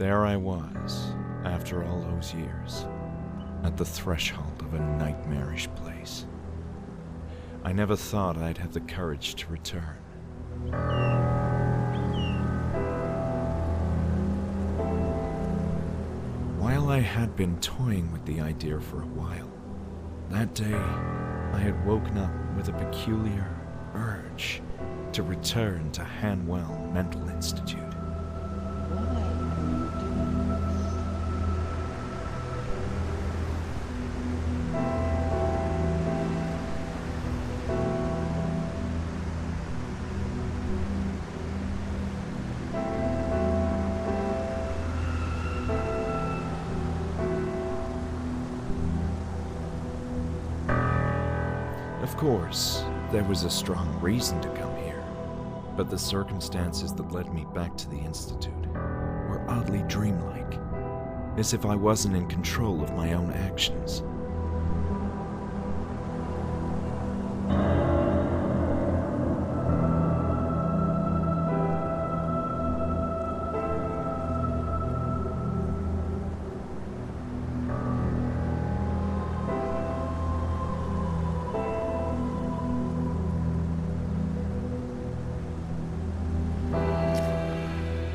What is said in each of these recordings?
There I was, after all those years, at the threshold of a nightmarish place. I never thought I'd have the courage to return. While I had been toying with the idea for a while, that day I had woken up with a peculiar urge to return to Hanwell Mental Institute. Of course, there was a strong reason to come here, but the circumstances that led me back to the Institute were oddly dreamlike, as if I wasn't in control of my own actions.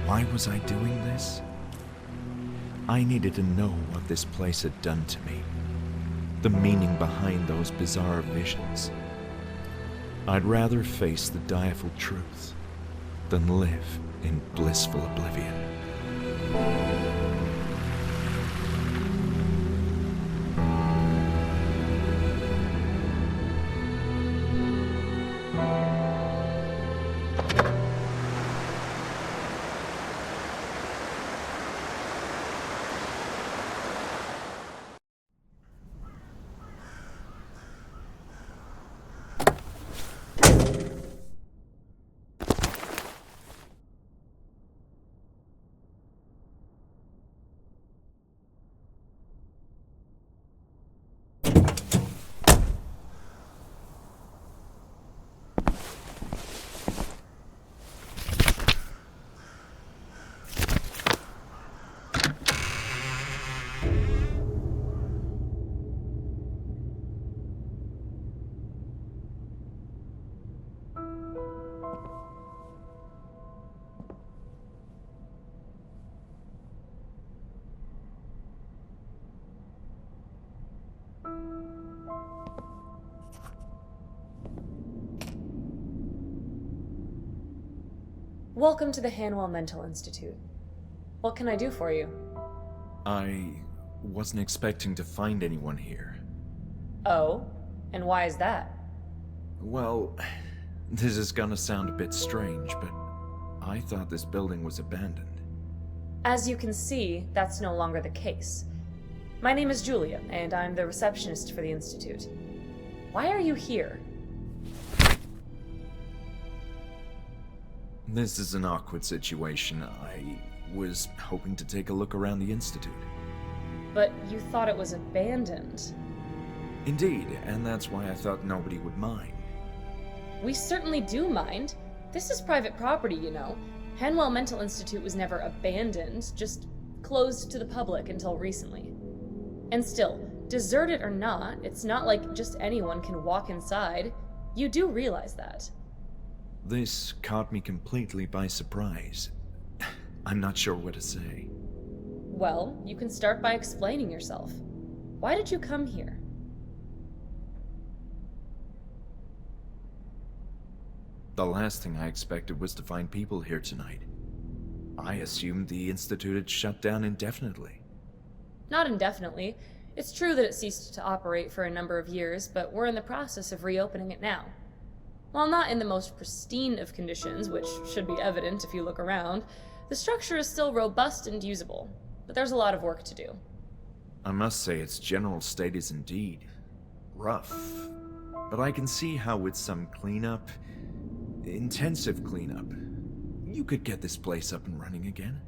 Why was I doing this? I needed to know what this place had done to me, the meaning behind those bizarre visions. I'd rather face the direful truth than live in blissful oblivion. Welcome to the Hanwell Mental Institute. What can I do for you? I wasn't expecting to find anyone here. Oh? And why is that? Well, this is gonna sound a bit strange, but I thought this building was abandoned. As you can see, that's no longer the case. My name is Julia, and I'm the receptionist for the Institute. Why are you here? This is an awkward situation. I was hoping to take a look around the Institute. But you thought it was abandoned. Indeed, and that's why I thought nobody would mind. We certainly do mind. This is private property, you know. Hanwell Mental Institute was never abandoned, just closed to the public until recently. And still, deserted or not, it's not like just anyone can walk inside. You do realize that. This caught me completely by surprise. I'm not sure what to say. Well, you can start by explaining yourself. Why did you come here? The last thing I expected was to find people here tonight. I assumed the Institute had shut down indefinitely. Not indefinitely. It's true that it ceased to operate for a number of years, but we're in the process of reopening it now. While not in the most pristine of conditions, which should be evident if you look around, the structure is still robust and usable, but there's a lot of work to do. I must say its general state is indeed rough, but I can see how with some cleanup, intensive cleanup, you could get this place up and running again.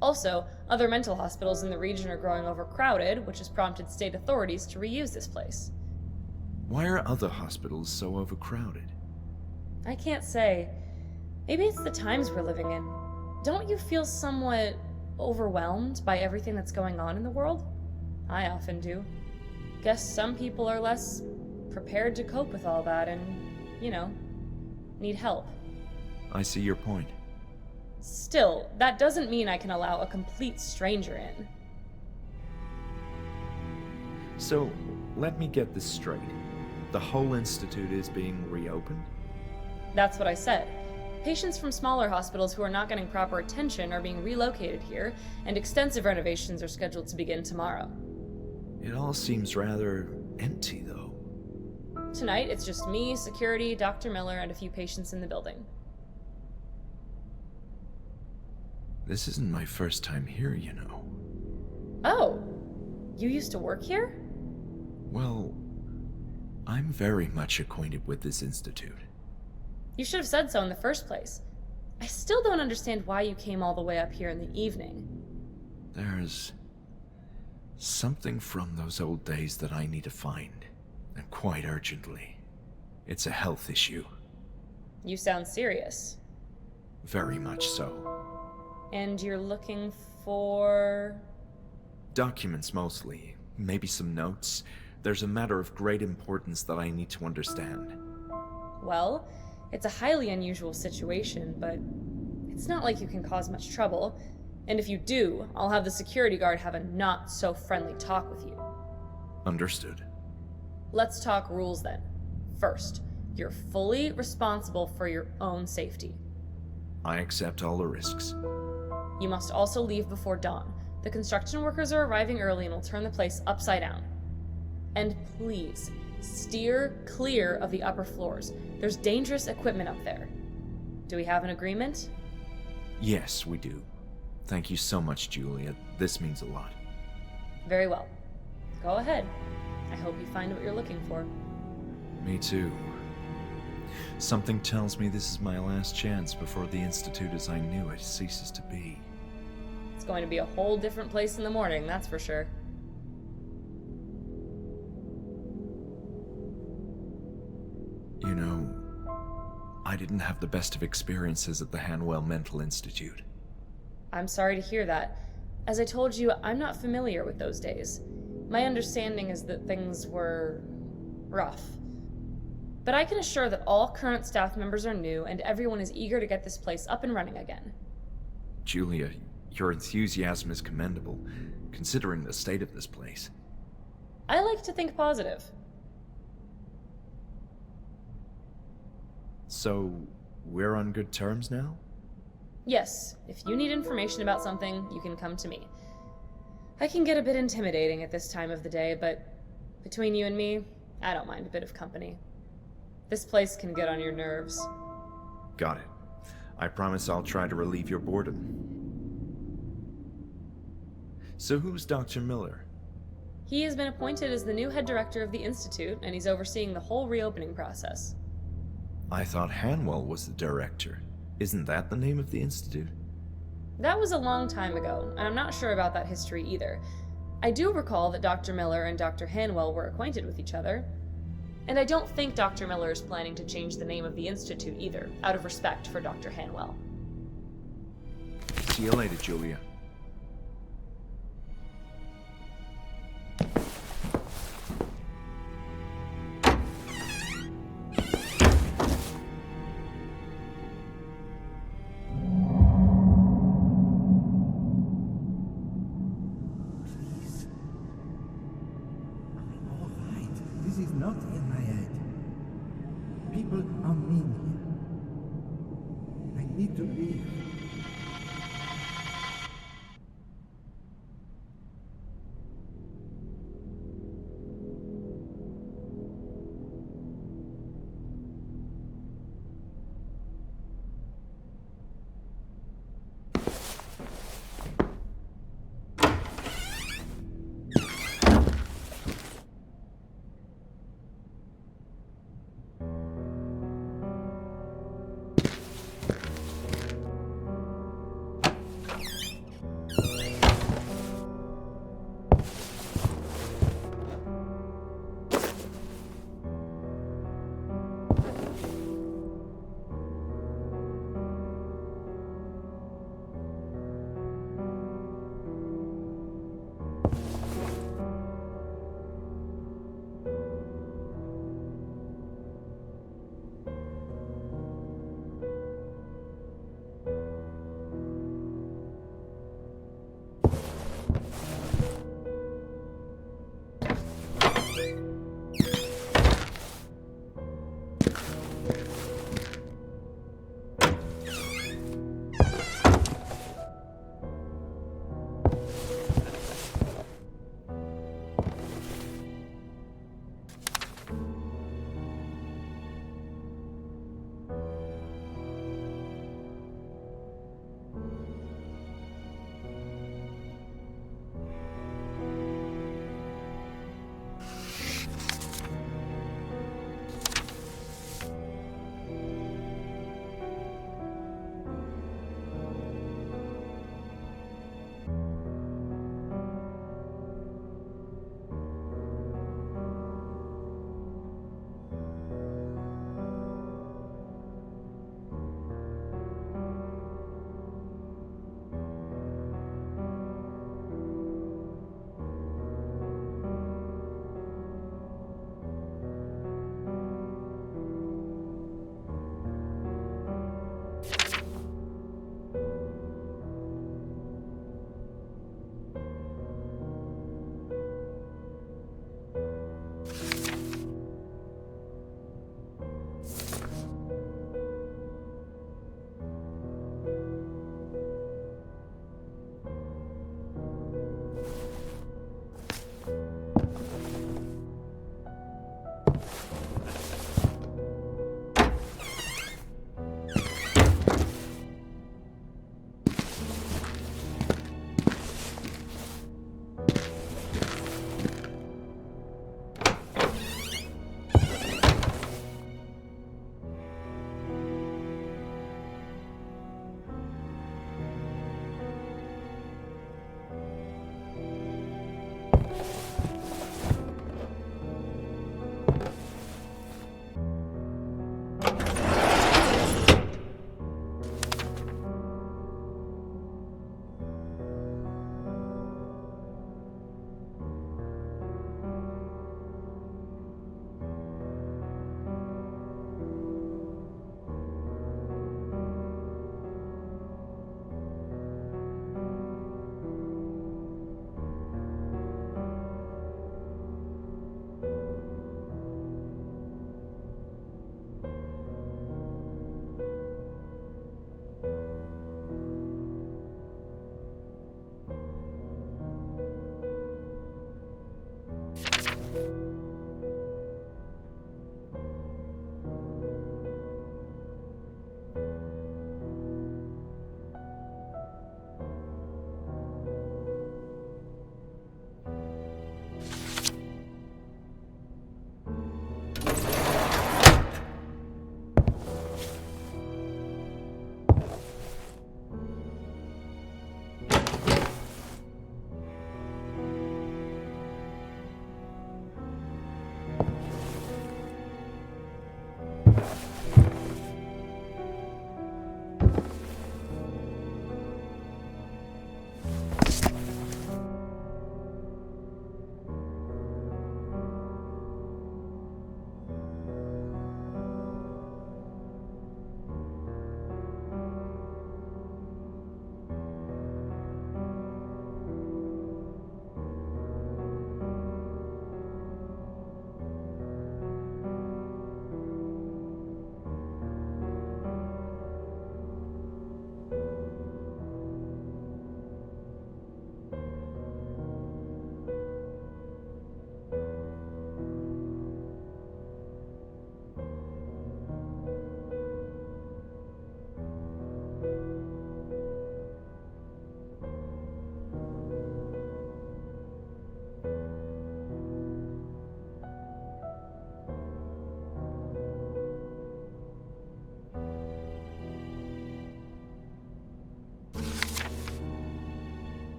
Also, other mental hospitals in the region are growing overcrowded, which has prompted state authorities to reuse this place. Why are other hospitals so overcrowded? I can't say. Maybe it's the times we're living in. Don't you feel somewhat overwhelmed by everything that's going on in the world? I often do. Guess some people are less prepared to cope with all that and, need help. I see your point. Still, that doesn't mean I can allow a complete stranger in. So, let me get this straight. The whole institute is being reopened? That's what I said. Patients from smaller hospitals who are not getting proper attention are being relocated here, and extensive renovations are scheduled to begin tomorrow. It all seems rather empty, though. Tonight, it's just me, security, Dr. Miller, and a few patients in the building. This isn't my first time here, you know. Oh, you used to work here? Well, I'm very much acquainted with this institute. You should have said so in the first place. I still don't understand why you came all the way up here in the evening. There's something from those old days that I need to find, and quite urgently. It's a health issue. You sound serious. Very much so. And you're looking for... Documents mostly, maybe some notes. There's a matter of great importance that I need to understand. Well, it's a highly unusual situation, but it's not like you can cause much trouble. And if you do, I'll have the security guard have a not-so-friendly talk with you. Understood. Let's talk rules then. First, you're fully responsible for your own safety. I accept all the risks. You must also leave before dawn. The construction workers are arriving early and will turn the place upside down. And please, steer clear of the upper floors. There's dangerous equipment up there. Do we have an agreement? Yes, we do. Thank you so much, Julia. This means a lot. Very well. Go ahead. I hope you find what you're looking for. Me too. Something tells me this is my last chance before the Institute as I knew it ceases to be. It's going to be a whole different place in the morning, that's for sure. You know, I didn't have the best of experiences at the Hanwell Mental Institute. I'm sorry to hear that. As I told you, I'm not familiar with those days. My understanding is that things were rough. But I can assure that all current staff members are new and everyone is eager to get this place up and running again. Julia, your enthusiasm is commendable, considering the state of this place. I like to think positive. So, we're on good terms now? Yes, if you need information about something, you can come to me. I can get a bit intimidating at this time of the day, but between you and me, I don't mind a bit of company. This place can get on your nerves. Got it. I promise I'll try to relieve your boredom. So who's Dr. Miller? He has been appointed as the new head director of the Institute, and he's overseeing the whole reopening process. I thought Hanwell was the director. Isn't that the name of the Institute? That was a long time ago, and I'm not sure about that history either. I do recall that Dr. Miller and Dr. Hanwell were acquainted with each other. And I don't think Dr. Miller is planning to change the name of the Institute either, out of respect for Dr. Hanwell. See you later, Julia. This is not in my head. People are mean here. I need to leave.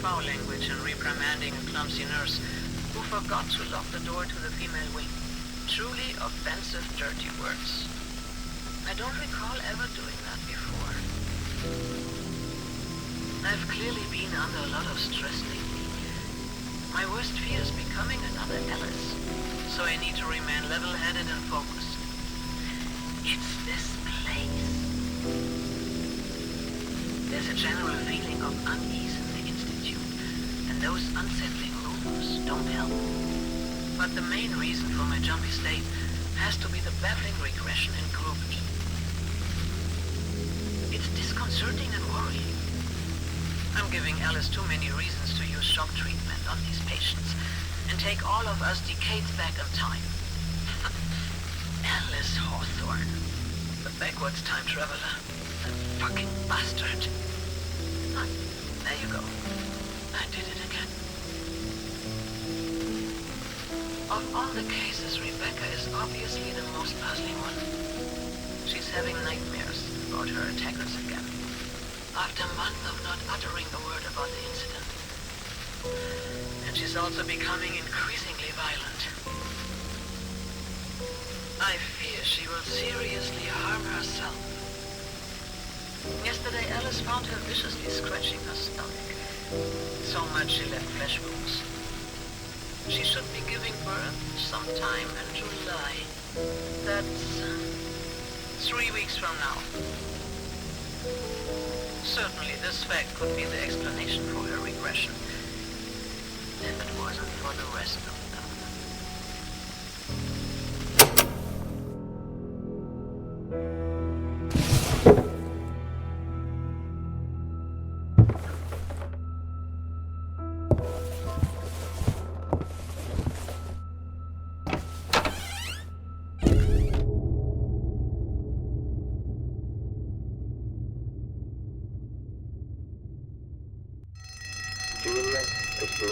foul language and reprimanding a clumsy nurse who forgot to lock the door to the female wing. Truly offensive, dirty words. I don't recall ever doing that before. I've clearly been under a lot of stress lately. My worst fear is becoming another Alice, so I need to remain level-headed and focused. It's this place. There's a general feeling of unease in the Institute, and those unsettling rumors don't help. But the main reason for my jumpy state has to be the baffling regression in Group E. It's disconcerting and worrying. I'm giving Alice too many reasons to use shock treatment on these patients and take all of us decades back in time. Alice Hawthorne, the backwards time traveler, that fucking bastard. Ah, there you go. I did it again. Of all the cases, Rebecca is obviously the most puzzling one. She's having nightmares about her attackers again, after months of not uttering a word about the incident. And she's also becoming increasingly violent. I fear she will seriously harm herself. Yesterday, Alice found her viciously scratching her stomach. So much she left flesh wounds. She should be giving birth sometime in July. That's 3 weeks from now. Certainly this fact could be the explanation for her regression, if it wasn't for the rest of them.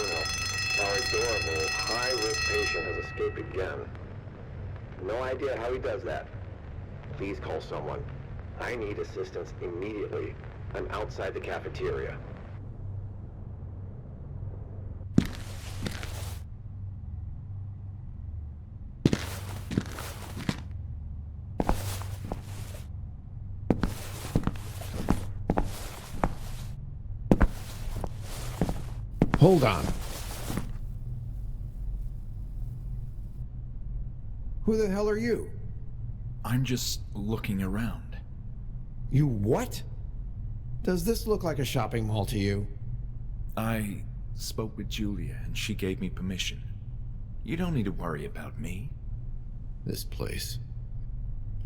Bruno. Our adorable, high-risk patient has escaped again. No idea how he does that. Please call someone. I need assistance immediately. I'm outside the cafeteria. Hold on. Who the hell are you? I'm just looking around. You what? Does this look like a shopping mall to you? I spoke with Julia and she gave me permission. You don't need to worry about me. This place.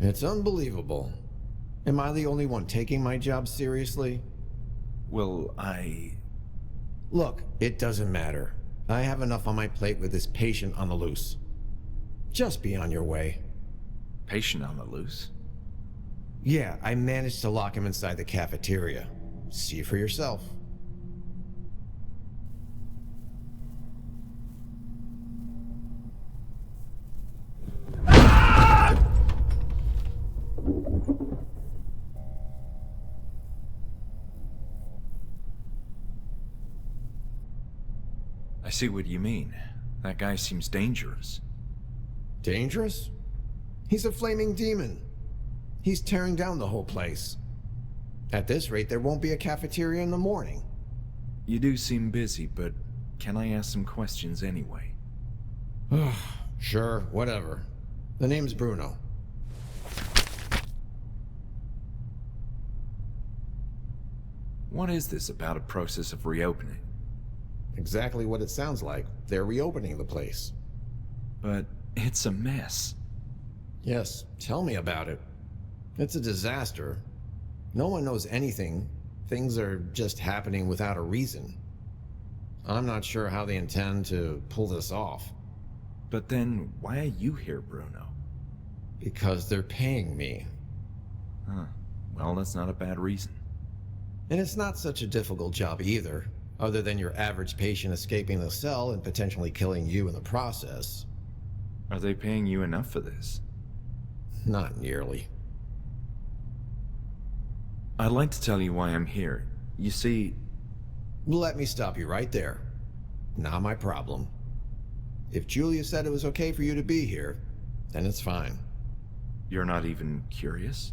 It's unbelievable. Am I the only one taking my job seriously? Well, Look, it doesn't matter. I have enough on my plate with this patient on the loose. Just be on your way. Patient on the loose? Yeah, I managed to lock him inside the cafeteria. See for yourself. I see what you mean. That guy seems dangerous. Dangerous? He's a flaming demon. He's tearing down the whole place. At this rate, there won't be a cafeteria in the morning. You do seem busy, but can I ask some questions anyway? Sure, whatever. The name's Bruno. What is this about a process of reopening? Exactly what it sounds like. They're reopening the place. But it's a mess. Yes, tell me about it. It's a disaster. No one knows anything. Things are just happening without a reason. I'm not sure how they intend to pull this off. But then, why are you here, Bruno? Because they're paying me. Huh. Well, that's not a bad reason. And it's not such a difficult job either, other than your average patient escaping the cell and potentially killing you in the process. Are they paying you enough for this? Not nearly. I'd like to tell you why I'm here. You see... Let me stop you right there. Not my problem. If Julia said it was okay for you to be here, then it's fine. You're not even curious?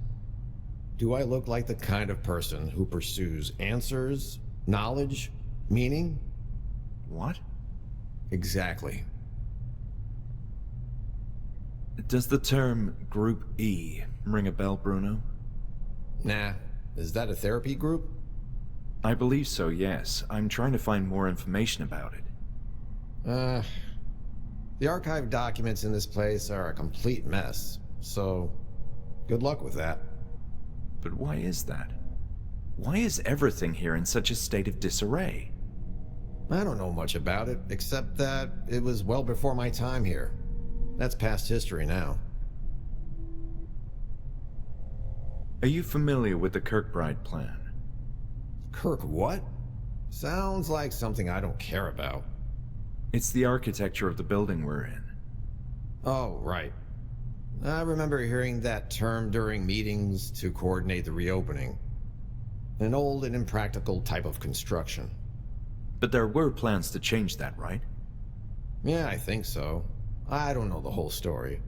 Do I look like the kind of person who pursues answers, knowledge, meaning? What? Exactly. Does the term Group E ring a bell, Bruno? Nah. Is that a therapy group? I believe so, yes. I'm trying to find more information about it. The archive documents in this place are a complete mess, so good luck with that. But why is that? Why is everything here in such a state of disarray? I don't know much about it, except that it was well before my time here. That's past history now. Are you familiar with the Kirkbride plan? Kirk what? Sounds like something I don't care about. It's the architecture of the building we're in. Oh, right. I remember hearing that term during meetings to coordinate the reopening. An old and impractical type of construction. But there were plans to change that, right? Yeah, I think so. I don't know the whole story.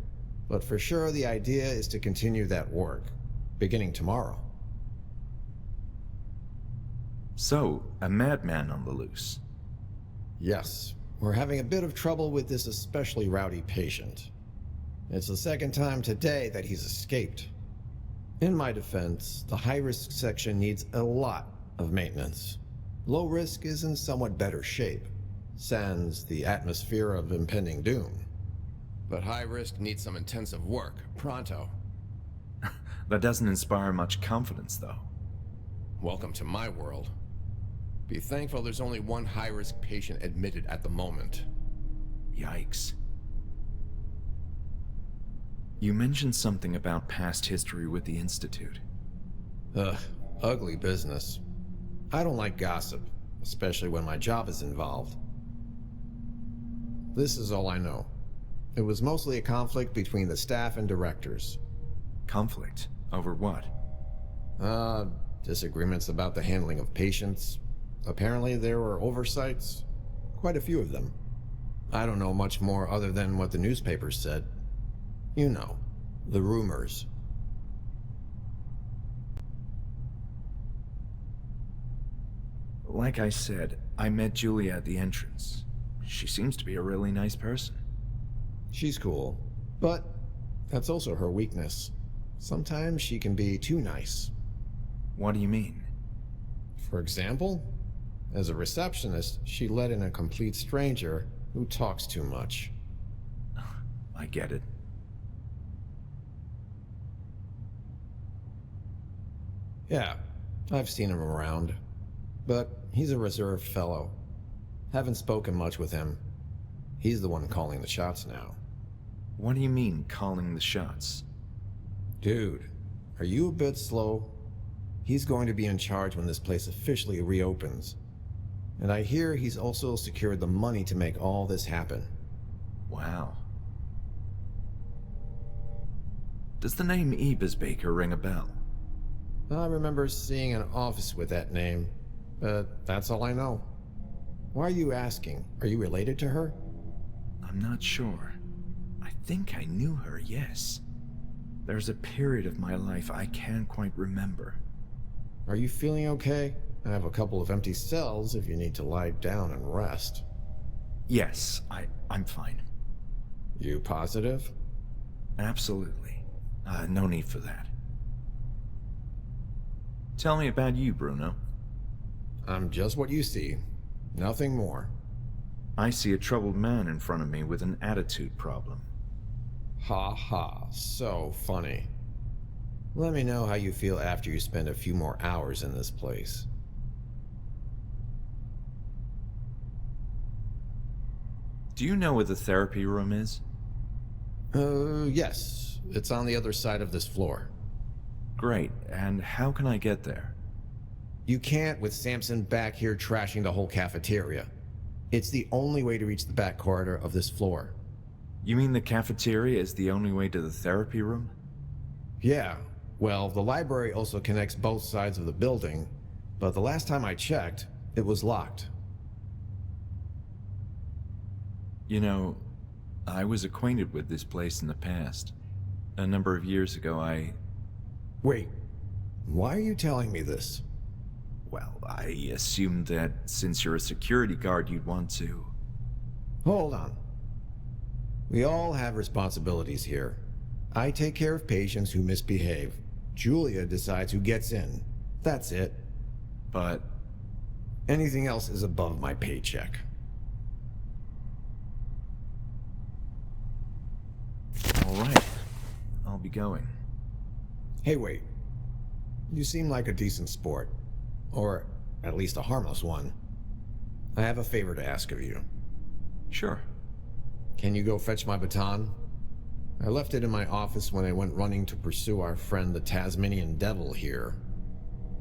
But for sure the idea is to continue that work, beginning tomorrow. So, a madman on the loose. Yes, we're having a bit of trouble with this especially rowdy patient. It's the second time today that he's escaped. In my defense, the high-risk section needs a lot of maintenance. Low risk is in somewhat better shape, sans the atmosphere of impending doom. But high risk needs some intensive work, pronto. That doesn't inspire much confidence, though. Welcome to my world. Be thankful there's only one high-risk patient admitted at the moment. Yikes. You mentioned something about past history with the Institute. Ugh, ugly business. I don't like gossip, especially when my job is involved. This is all I know. It was mostly a conflict between the staff and directors. Conflict? Over what? Disagreements about the handling of patients. Apparently there were oversights. Quite a few of them. I don't know much more other than what the newspapers said. You know, the rumors. Like I said, I met Julia at the entrance. She seems to be a really nice person. She's cool, but that's also her weakness. Sometimes she can be too nice. What do you mean? For example, as a receptionist, she let in a complete stranger who talks too much. I get it. Yeah, I've seen him around. But he's a reserved fellow. Haven't spoken much with him. He's the one calling the shots now. What do you mean, calling the shots? Dude, are you a bit slow? He's going to be in charge when this place officially reopens. And I hear he's also secured the money to make all this happen. Wow. Does the name Ebers-Baker ring a bell? I remember seeing an office with that name, but that's all I know. Why are you asking? Are you related to her? I'm not sure. I think I knew her, yes. There's a period of my life I can't quite remember. Are you feeling okay? I have a couple of empty cells if you need to lie down and rest. Yes, I'm fine. You positive? Absolutely. No need for that. Tell me about you, Bruno. I'm just what you see. Nothing more. I see a troubled man in front of me with an attitude problem. Ha ha, so funny. Let me know how you feel after you spend a few more hours in this place. Do you know where the therapy room is? Yes. It's on the other side of this floor. Great, and how can I get there? You can't with Samson back here trashing the whole cafeteria. It's the only way to reach the back corridor of this floor. You mean the cafeteria is the only way to the therapy room? Yeah, well, the library also connects both sides of the building, but the last time I checked, it was locked. You know, I was acquainted with this place in the past. A number of years ago, Wait, why are you telling me this? Well, I assumed that since you're a security guard, you'd want to... Hold on. We all have responsibilities here. I take care of patients who misbehave. Julia decides who gets in. That's it. But... Anything else is above my paycheck. All right. I'll be going. Hey, wait. You seem like a decent sport. Or at least a harmless one. I have a favor to ask of you. Sure. Can you go fetch my baton? I left it in my office when I went running to pursue our friend the Tasmanian Devil here.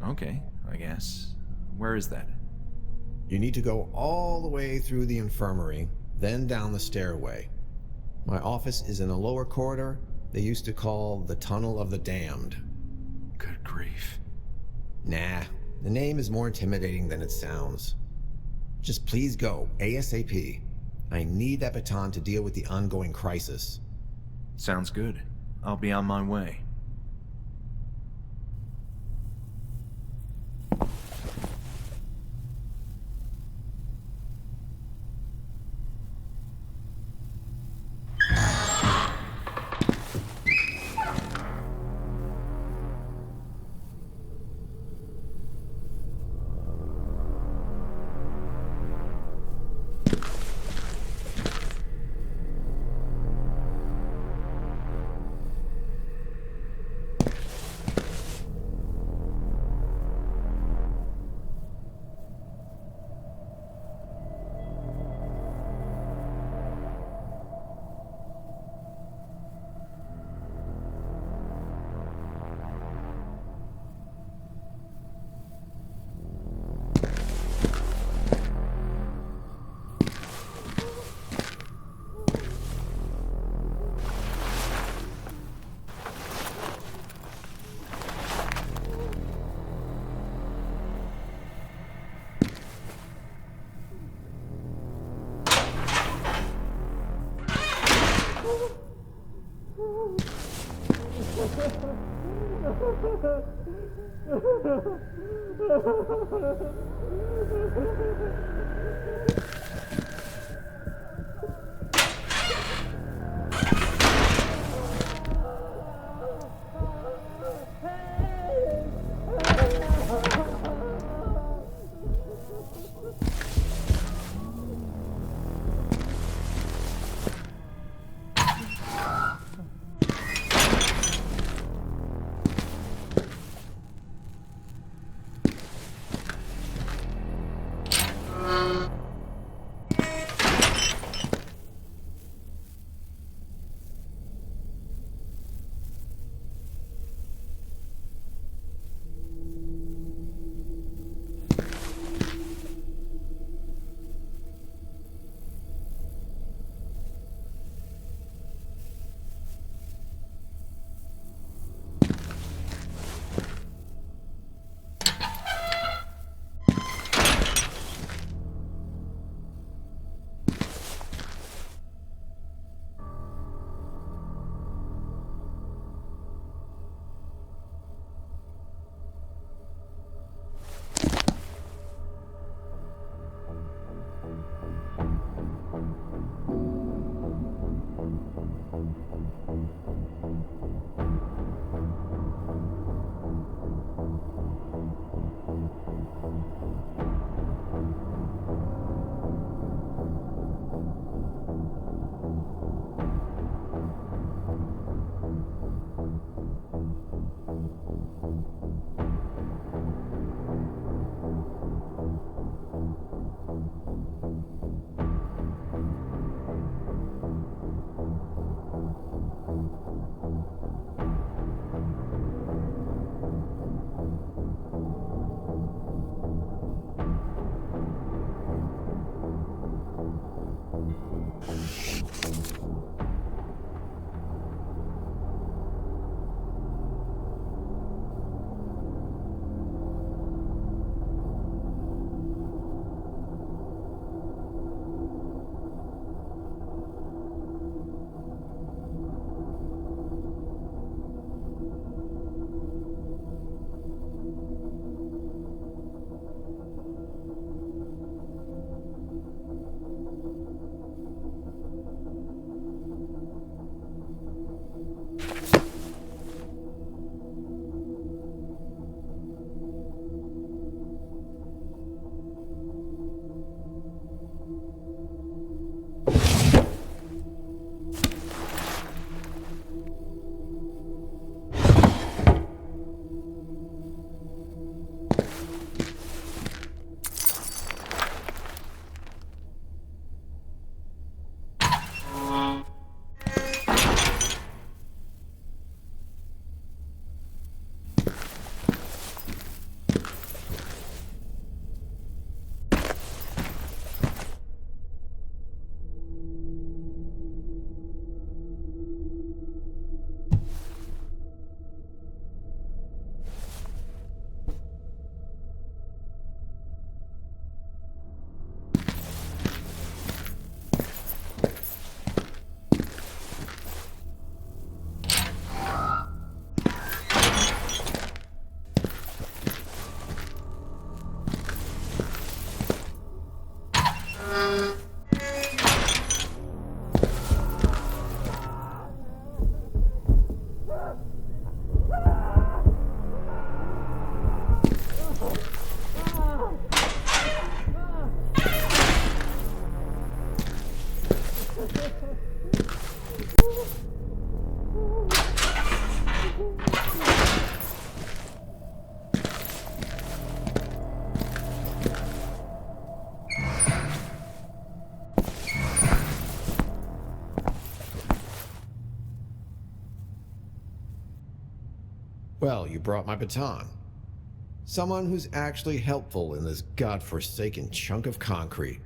Okay, I guess. Where is that? You need to go all the way through the infirmary, then down the stairway. My office is in a lower corridor they used to call the Tunnel of the Damned. Good grief. Nah, the name is more intimidating than it sounds. Just please go, ASAP. I need that baton to deal with the ongoing crisis. Sounds good. I'll be on my way. Well, you brought my baton. Someone who's actually helpful in this godforsaken chunk of concrete.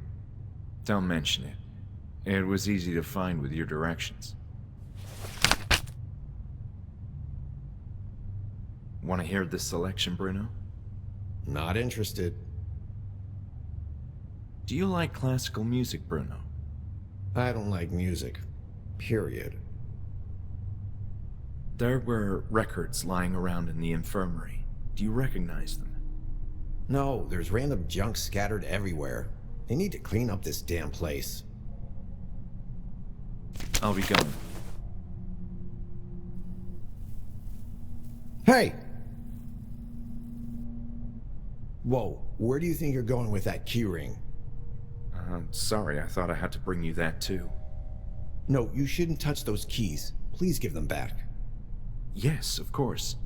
Don't mention it. It was easy to find with your directions. Want to hear the selection, Bruno? Not interested. Do you like classical music, Bruno? I don't like music. Period. There were records lying around in the infirmary. Do you recognize them? No, there's random junk scattered everywhere. They need to clean up this damn place. I'll be going. Hey! Whoa, where do you think you're going with that keyring? Sorry, I thought I had to bring you that too. No, you shouldn't touch those keys. Please give them back. Yes, of course.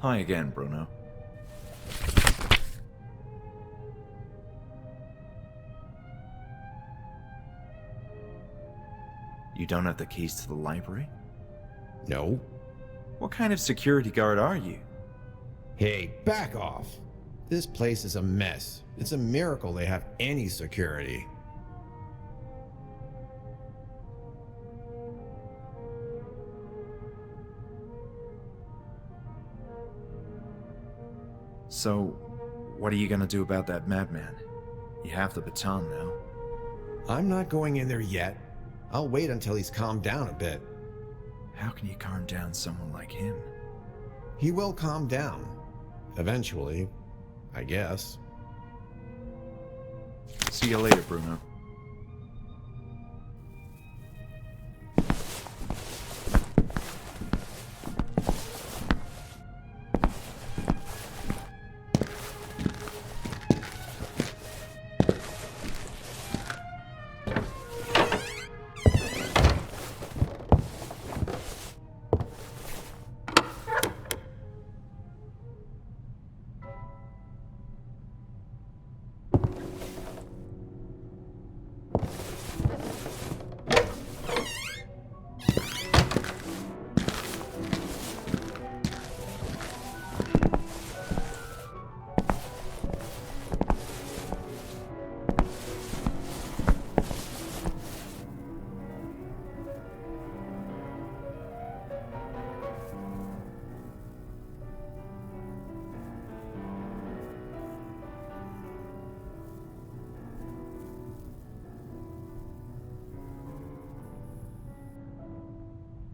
Hi again, Bruno. You don't have the keys to the library? No. What kind of security guard are you? Hey, back off. This place is a mess. It's a miracle they have any security. So, what are you gonna do about that madman? You have the baton now. I'm not going in there yet. I'll wait until he's calmed down a bit. How can you calm down someone like him? He will calm down. Eventually, I guess. See you later, Bruno.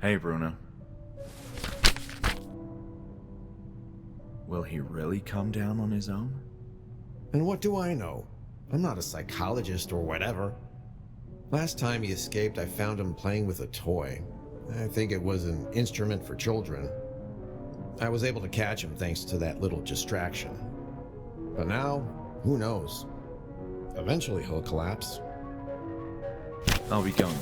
Hey, Bruno. Will he really come down on his own? And what do I know? I'm not a psychologist or whatever. Last time he escaped, I found him playing with a toy. I think it was an instrument for children. I was able to catch him thanks to that little distraction. But now, who knows? Eventually he'll collapse. I'll be going.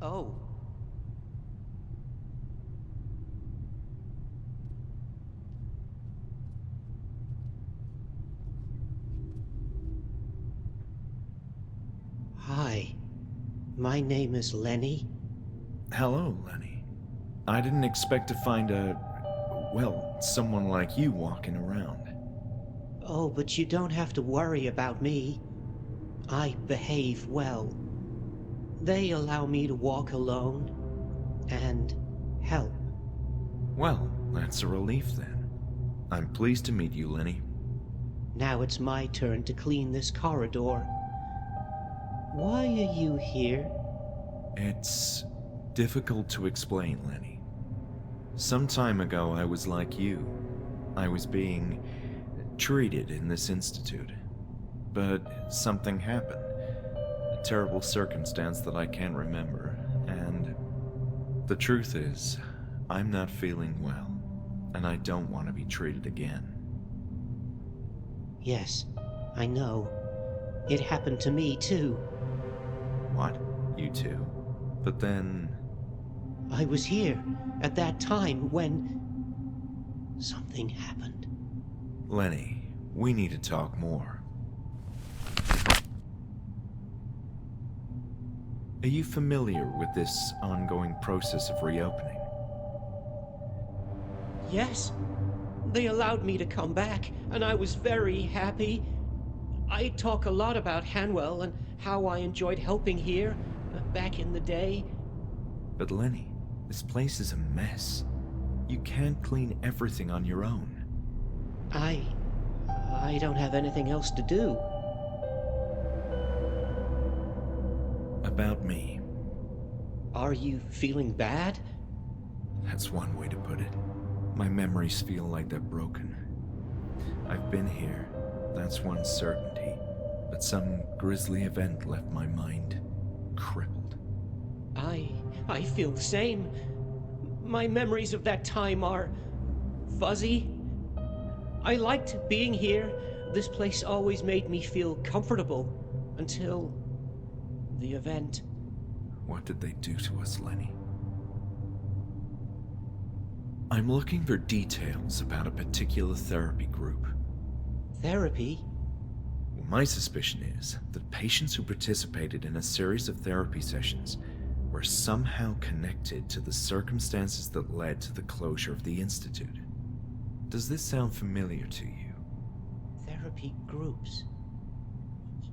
Oh. Hi. My name is Lenny. Hello, Lenny. I didn't expect to find someone like you walking around. Oh, but you don't have to worry about me. I behave well. They allow me to walk alone and help. Well, that's a relief then. I'm pleased to meet you, Lenny. Now it's my turn to clean this corridor. Why are you here? It's difficult to explain, Lenny. Some time ago, I was like you. I was being treated in this institute. But something happened. A terrible circumstance that I can't remember. And the truth is, I'm not feeling well. And I don't want to be treated again. Yes, I know. It happened to me, too. What? You too? But then... I was here at that time when something happened. Lenny, we need to talk more. Are you familiar with this ongoing process of reopening? Yes. They allowed me to come back, and I was very happy. I talk a lot about Hanwell and how I enjoyed helping here back in the day. But Lenny, this place is a mess. You can't clean everything on your own. I don't have anything else to do. About me. Are you feeling bad? That's one way to put it. My memories feel like they're broken. I've been here, that's one certainty. But some grisly event left my mind crippled. I feel the same. My memories of that time are fuzzy. I liked being here. This place always made me feel comfortable until the event. What did they do to us, Lenny? I'm looking for details about a particular therapy group. Therapy? My suspicion is that patients who participated in a series of therapy sessions were somehow connected to the circumstances that led to the closure of the Institute. Does this sound familiar to you? Therapy groups.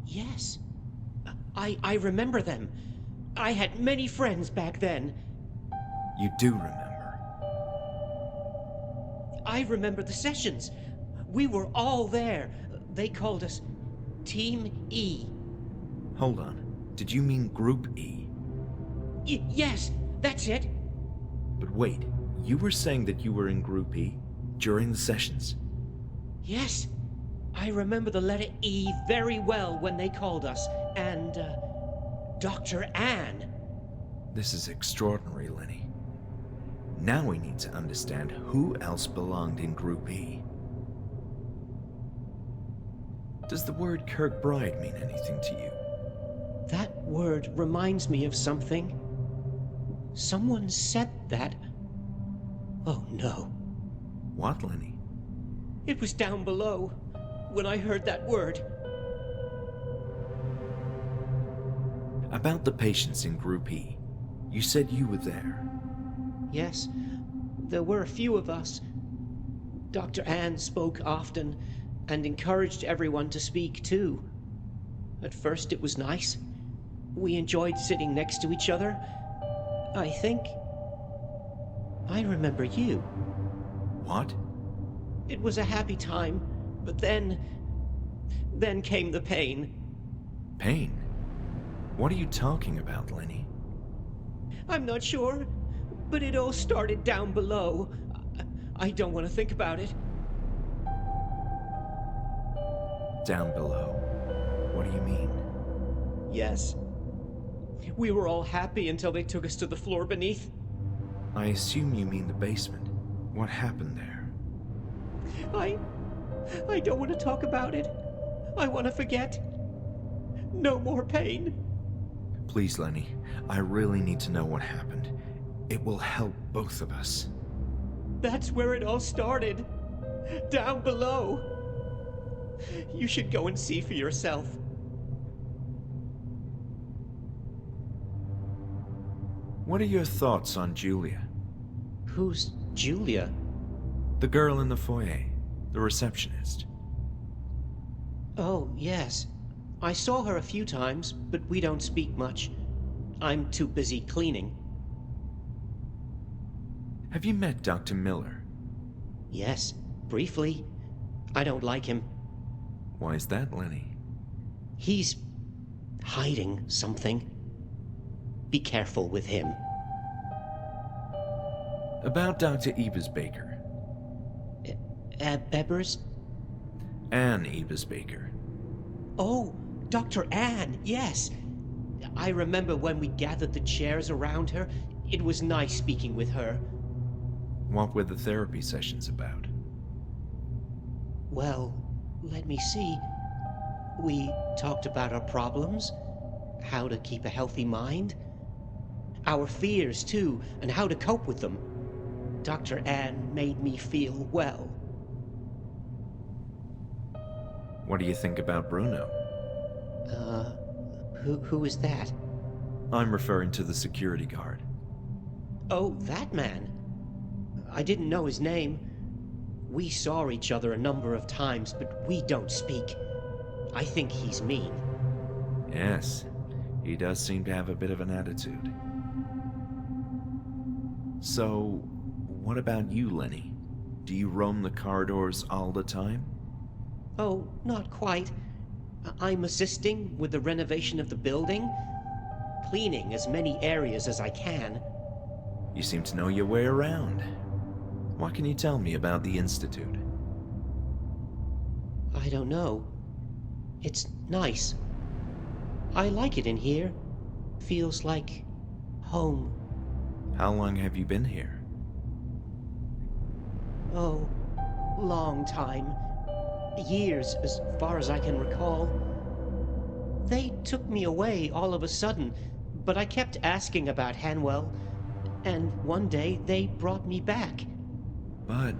Yes. I remember them. I had many friends back then. You do remember? I remember the sessions. We were all there. They called us Team E. Hold on. Did you mean Group E? Yes, that's it. But wait, you were saying that you were in Group E during the sessions? Yes. I remember the letter E very well when they called us. And, Dr. Anne. This is extraordinary, Lenny. Now we need to understand who else belonged in Group E. Does the word Kirkbride mean anything to you? That word reminds me of something. Someone said that. Oh no. What, Lenny? It was down below when I heard that word. About the patients in Group E. You said you were there. Yes, there were a few of us. Dr. Anne spoke often and encouraged everyone to speak too. At first it was nice. We enjoyed sitting next to each other. I think I remember you. What? It was a happy time, but then came the pain. Pain? What are you talking about, Lenny? I'm not sure, but it all started down below. I don't want to think about it. Down below? What do you mean? Yes. We were all happy until they took us to the floor beneath. I assume you mean the basement. What happened there? I don't want to talk about it. I want to forget. No more pain. Please, Lenny, I really need to know what happened. It will help both of us. That's where it all started. Down below. You should go and see for yourself. What are your thoughts on Julia? Who's Julia? The girl in the foyer, the receptionist. Oh, yes. I saw her a few times, but we don't speak much. I'm too busy cleaning. Have you met Dr. Miller? Yes, briefly. I don't like him. Why is that, Lenny? He's hiding something. Be careful with him. About Dr. Ebersbaker. Ebbers? Anne Ebersbaker. Oh, Dr. Anne, yes. I remember when we gathered the chairs around her. It was nice speaking with her. What were the therapy sessions about? Well, let me see. We talked about our problems, how to keep a healthy mind, our fears too, and how to cope with them. Dr. Anne made me feel well. What do you think about Bruno? Who is that? I'm referring to the security guard. Oh, that man. I didn't know his name. We saw each other a number of times, but we don't speak. I think he's mean. Yes, he does seem to have a bit of an attitude. So, what about you, Lenny? Do you roam the corridors all the time? Oh, not quite. I'm assisting with the renovation of the building, cleaning as many areas as I can. You seem to know your way around. What can you tell me about the Institute? I don't know. It's nice. I like it in here. Feels like home. How long have you been here? Oh, long time. Years, as far as I can recall. They took me away all of a sudden, but I kept asking about Hanwell, and one day they brought me back. But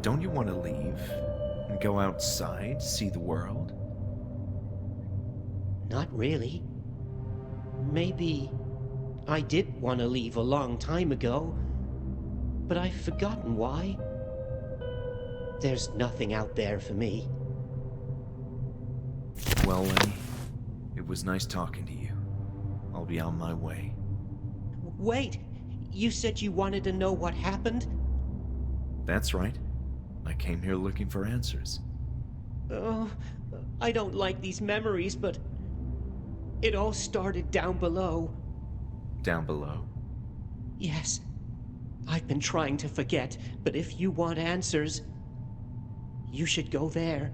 don't you want to leave and go outside, see the world? Not really. Maybe I did want to leave a long time ago, but I've forgotten why. There's nothing out there for me. Well, Lenny, it was nice talking to you. I'll be on my way. Wait! You said you wanted to know what happened? That's right. I came here looking for answers. Oh, I don't like these memories, but it all started down below. Down below? Yes. I've been trying to forget, but if you want answers, you should go there.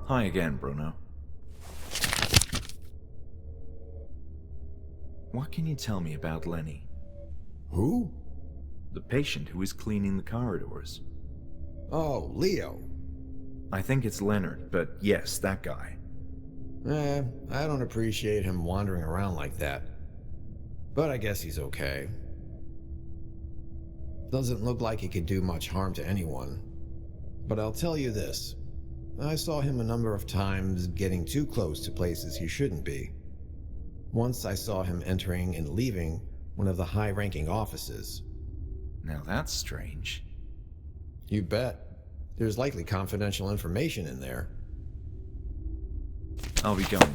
Hi again, Bruno. What can you tell me about Lenny? Who? The patient who is cleaning the corridors. Oh, Leo. I think it's Leonard, but yes, that guy. I don't appreciate him wandering around like that. But I guess he's okay. Doesn't look like he could do much harm to anyone. But I'll tell you this. I saw him a number of times getting too close to places he shouldn't be. Once I saw him entering and leaving one of the high-ranking offices. Now that's strange. You bet. There's likely confidential information in there. I'll be going.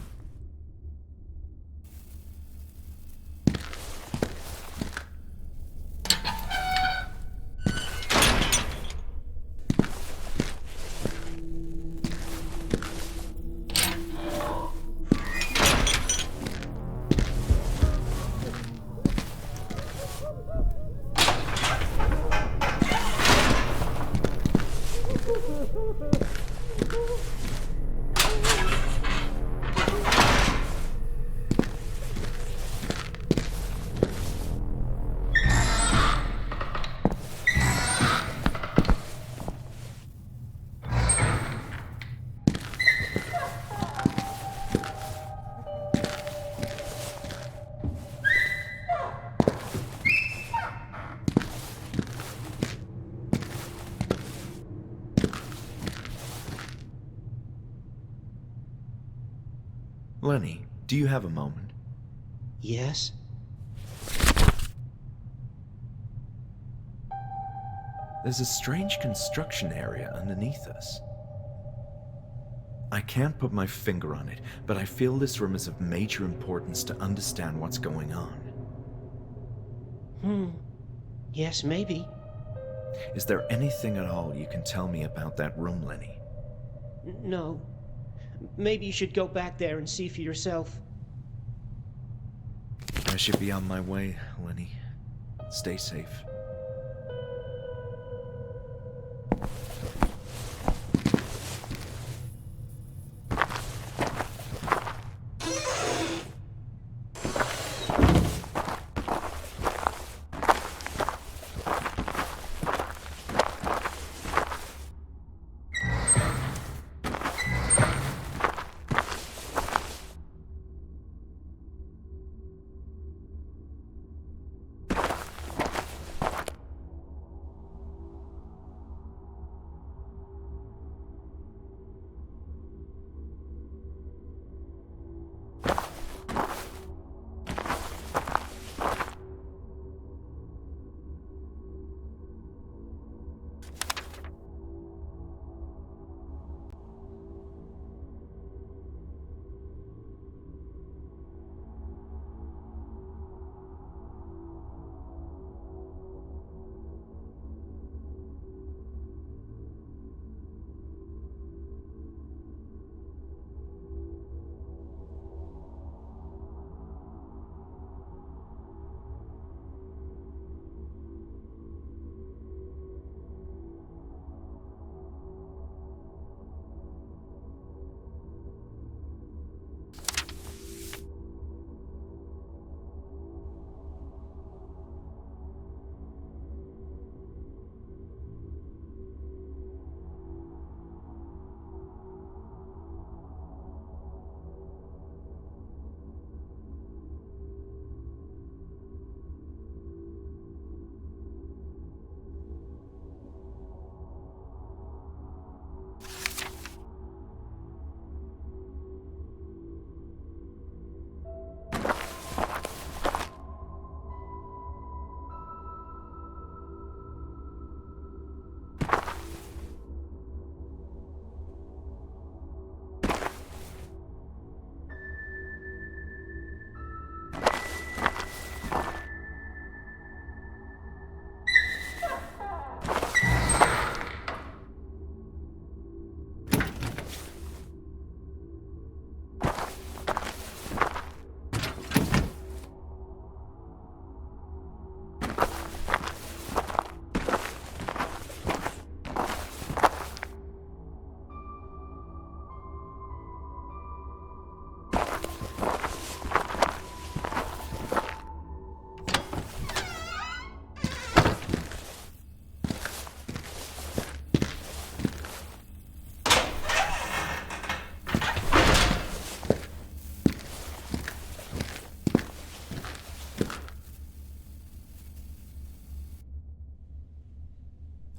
Lenny, do you have a moment? Yes? There's a strange construction area underneath us. I can't put my finger on it, but I feel this room is of major importance to understand what's going on. Yes, maybe. Is there anything at all you can tell me about that room, Lenny? No. Maybe you should go back there and see for yourself. I should be on my way, Lenny. Stay safe.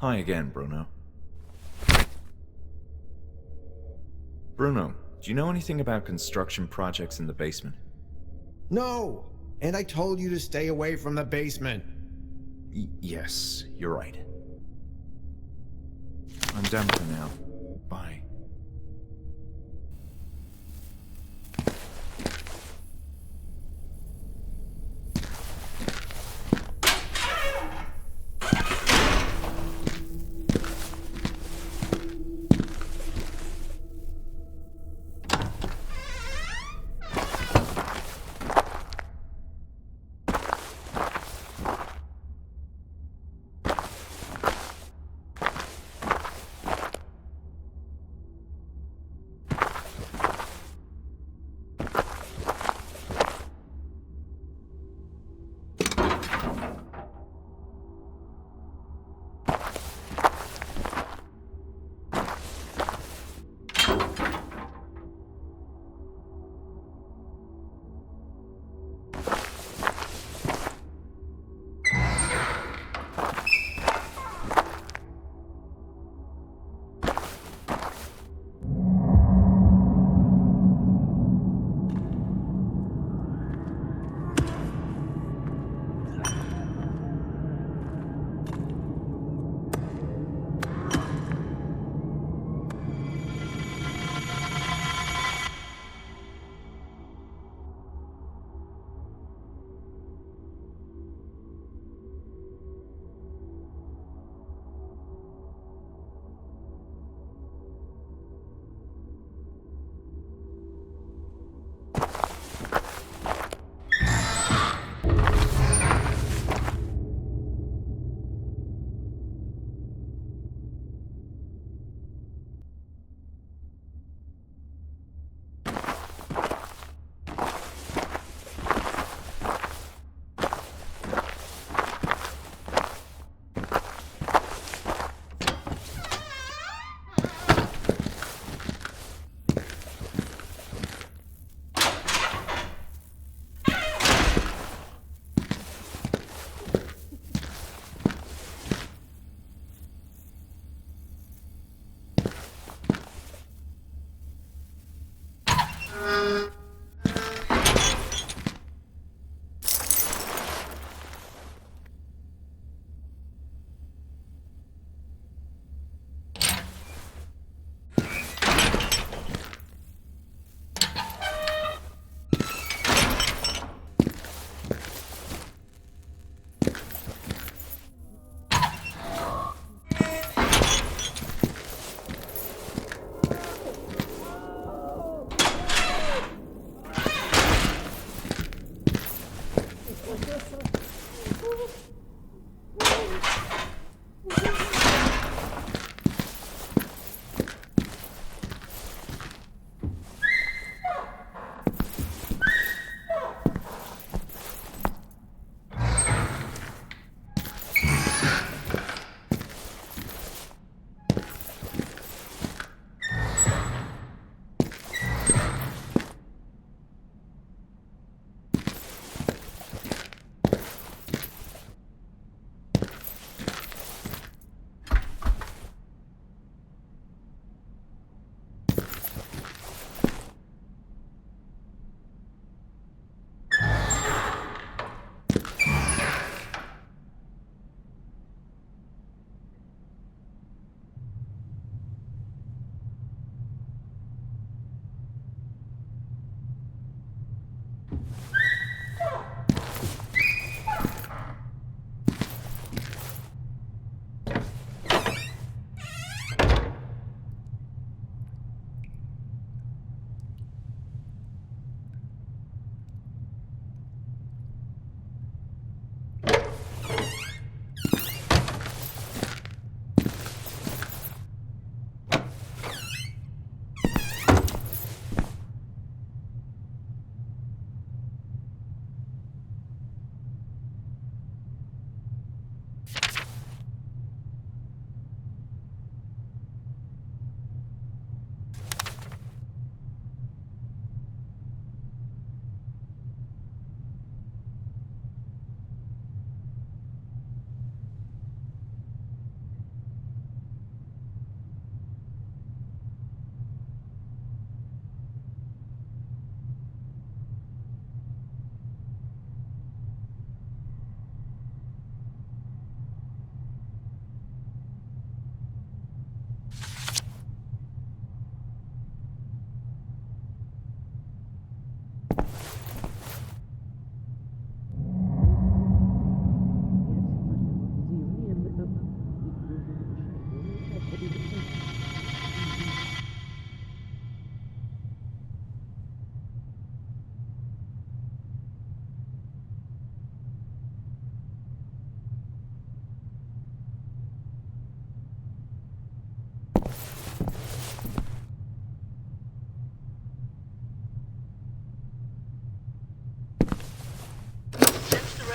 Hi again, Bruno. Bruno, do you know anything about construction projects in the basement? No! And I told you to stay away from the basement. Yes, you're right. I'm done for now. Bye.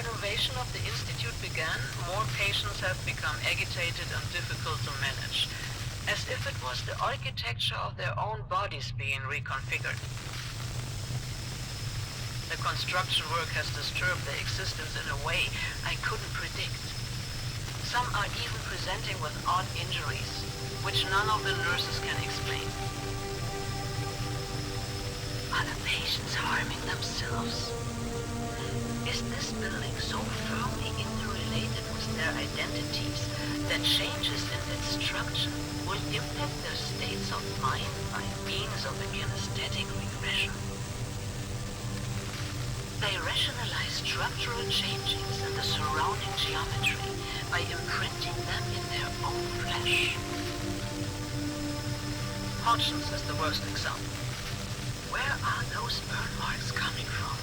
renovation of the Institute began, more patients have become agitated and difficult to manage, as if it was the architecture of their own bodies being reconfigured. The construction work has disturbed their existence in a way I couldn't predict. Some are even presenting with odd injuries, which none of the nurses can explain. Are the patients harming themselves? Is this building so firmly interrelated with their identities that changes in its structure will impact their states of mind by means of a kinesthetic regression? They rationalize structural changings in the surrounding geometry by imprinting them in their own flesh. Hodgson's is the worst example. Where are those burn marks coming from?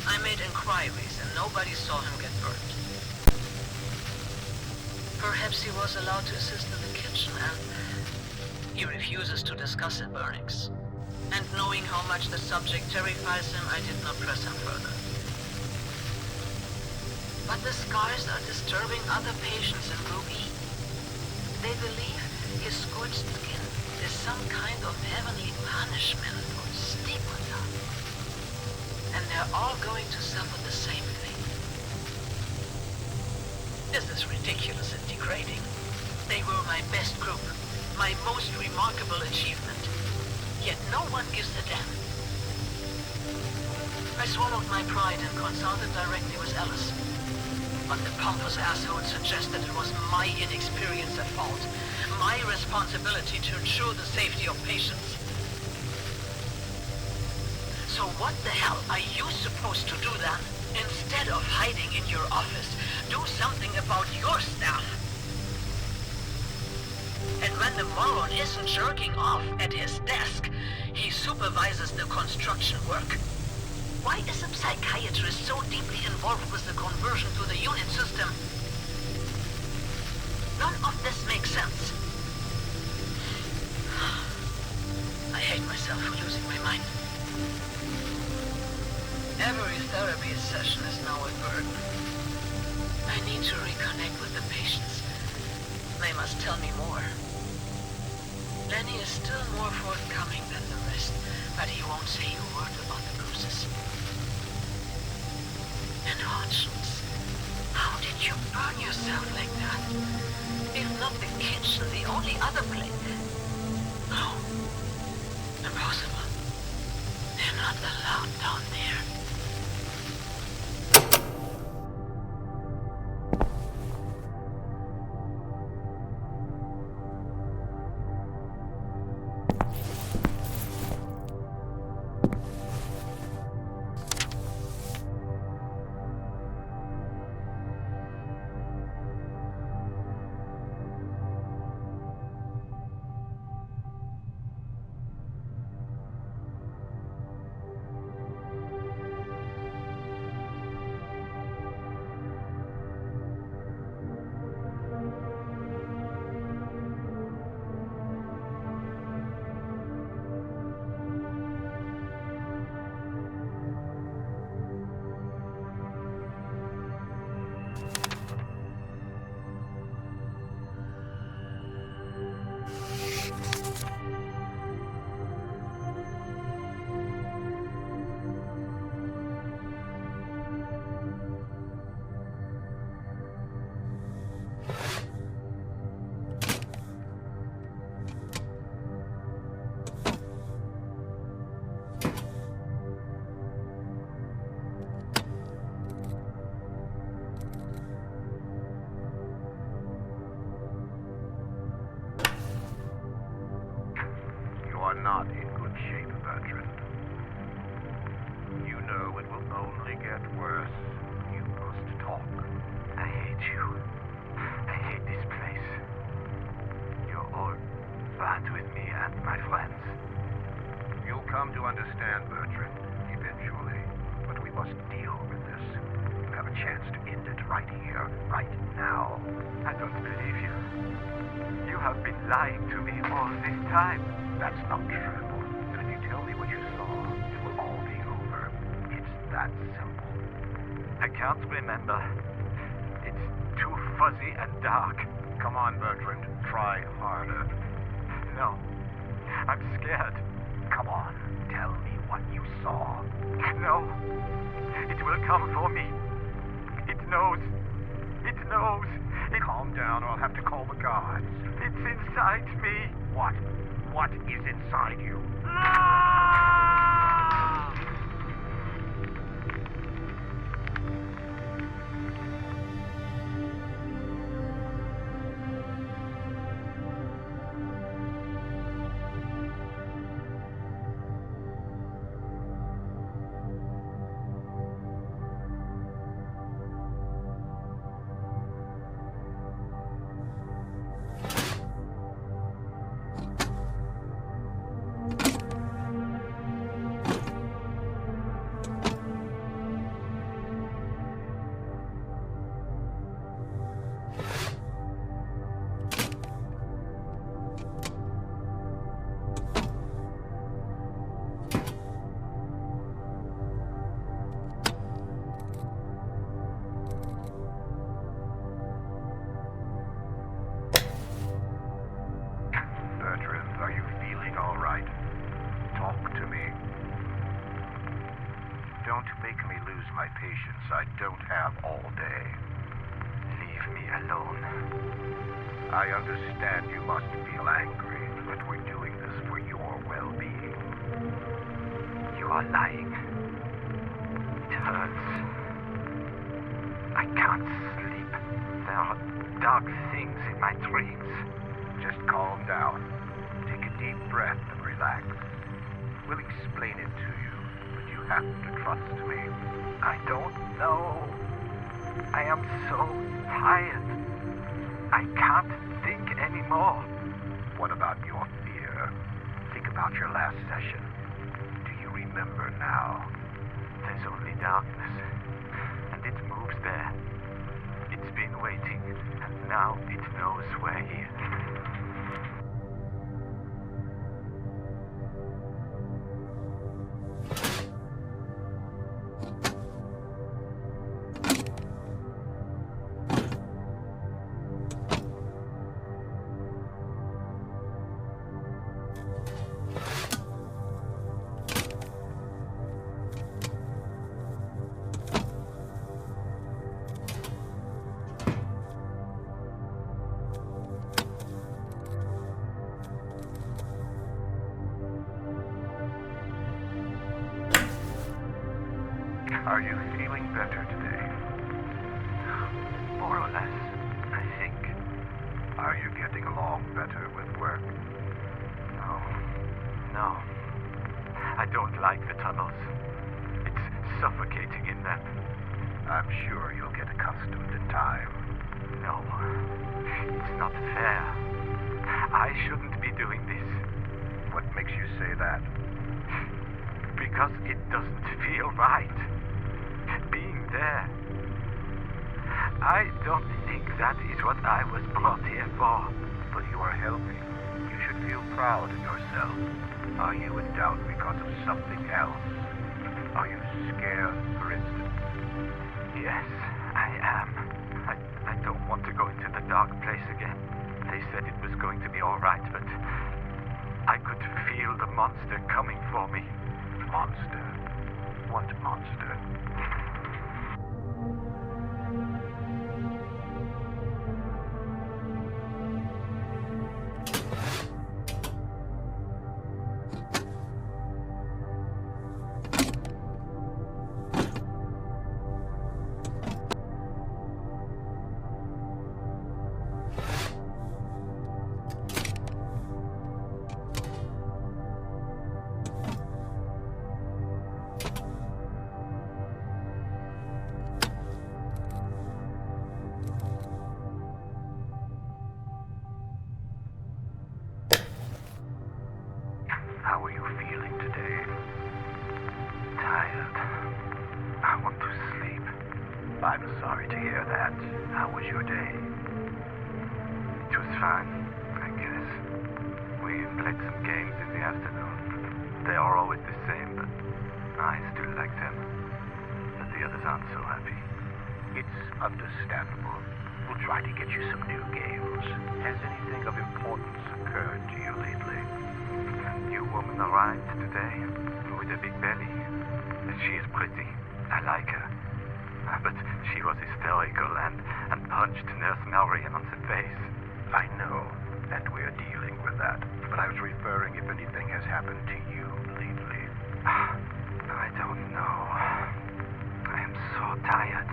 I made inquiries and nobody saw him get burned. Perhaps he was allowed to assist in the kitchen and he refuses to discuss the burnings. And knowing how much the subject terrifies him, I did not press him further. But the scars are disturbing other patients in Group E. They believe his scorched skin is some kind of heavenly punishment or stigmata. And they're all going to suffer the same thing. This is ridiculous and degrading. They were my best group, my most remarkable achievement. Yet no one gives a damn. I swallowed my pride and consulted directly with Alice. But the pompous asshole suggested it was my inexperience at fault, my responsibility to ensure the safety of patients. So what the hell are you supposed to do then? Instead of hiding in your office, do something about your staff. And when the moron isn't jerking off at his desk, he supervises the construction work. Why is a psychiatrist so deeply involved with the conversion to the unit system? None of this makes sense. I hate myself for losing my mind. Every therapy session is now a burden. I need to reconnect with the patients. They must tell me more. Lenny is still more forthcoming than the rest, but he won't say a word about the bruises. And Hodgson's, how did you burn yourself like that? If not the kitchen, the only other place. No. Impossible. They're not allowed down there. Not in good shape, Bertrand. You know it will only get worse. You must talk. I hate you. I hate this place. You're all bad with me and my friends. You'll come to understand, Bertrand, eventually. But we must deal with this. You have a chance to end it right here, right now. I don't believe you. You have been lying to me all this time. That's not true. If you tell me what you saw, it will all be over. It's that simple. I can't remember. It's too fuzzy and dark. Come on, Bertrand. Try harder. No. I'm scared. Come on. Tell me what you saw. No. It will come for me. It knows. It knows. Calm down or I'll have to call the guards. It's inside me. What? What is inside you? Are you feeling all right? Talk to me. Don't make me lose my patience. I don't have all day. Leave me alone. I understand you must feel angry, but we're doing this for your well-being. You are lying. It hurts. I can't sleep. There are dark things in my dreams. Just calm down. Take a deep breath and relax. We'll explain it to you, but you have to trust me. I don't know. I am so tired. I can't think anymore. What about your fear? Think about your last session. Do you remember now? There's only darkness, and it moves there. It's been waiting, and now it knows we're here. Are you feeling better today? More or less, I think. Are you getting along better with work? No. I don't like the tunnels. It's suffocating in them. I'm sure you'll get accustomed in time. No. It's not fair. I shouldn't be doing this. What makes you say that? Because it doesn't feel right. Being there. I don't think that is what I was brought here for. But you are healthy. You should feel proud of yourself. Are you in doubt because of something else? Are you scared, for instance? Yes, I am. I don't want to go into the dark place again. They said it was going to be all right, but I could feel the monster coming for me. Monster? What monster? How are you feeling today? Tired. I want to sleep. I'm sorry to hear that. How was your day? It was fine, I guess. We played some games in the afternoon. They are always the same, but I still like them. The the others aren't so happy. It's understandable. We'll try to get you some new games. Has anything of importance occurred to you lately? A new woman arrived today with a big belly. She is pretty. I like her. But she was hysterical and punched Nurse Malrian on the face. I know, and we're dealing with that. But I was referring if anything has happened to you lately. I don't know. I am so tired.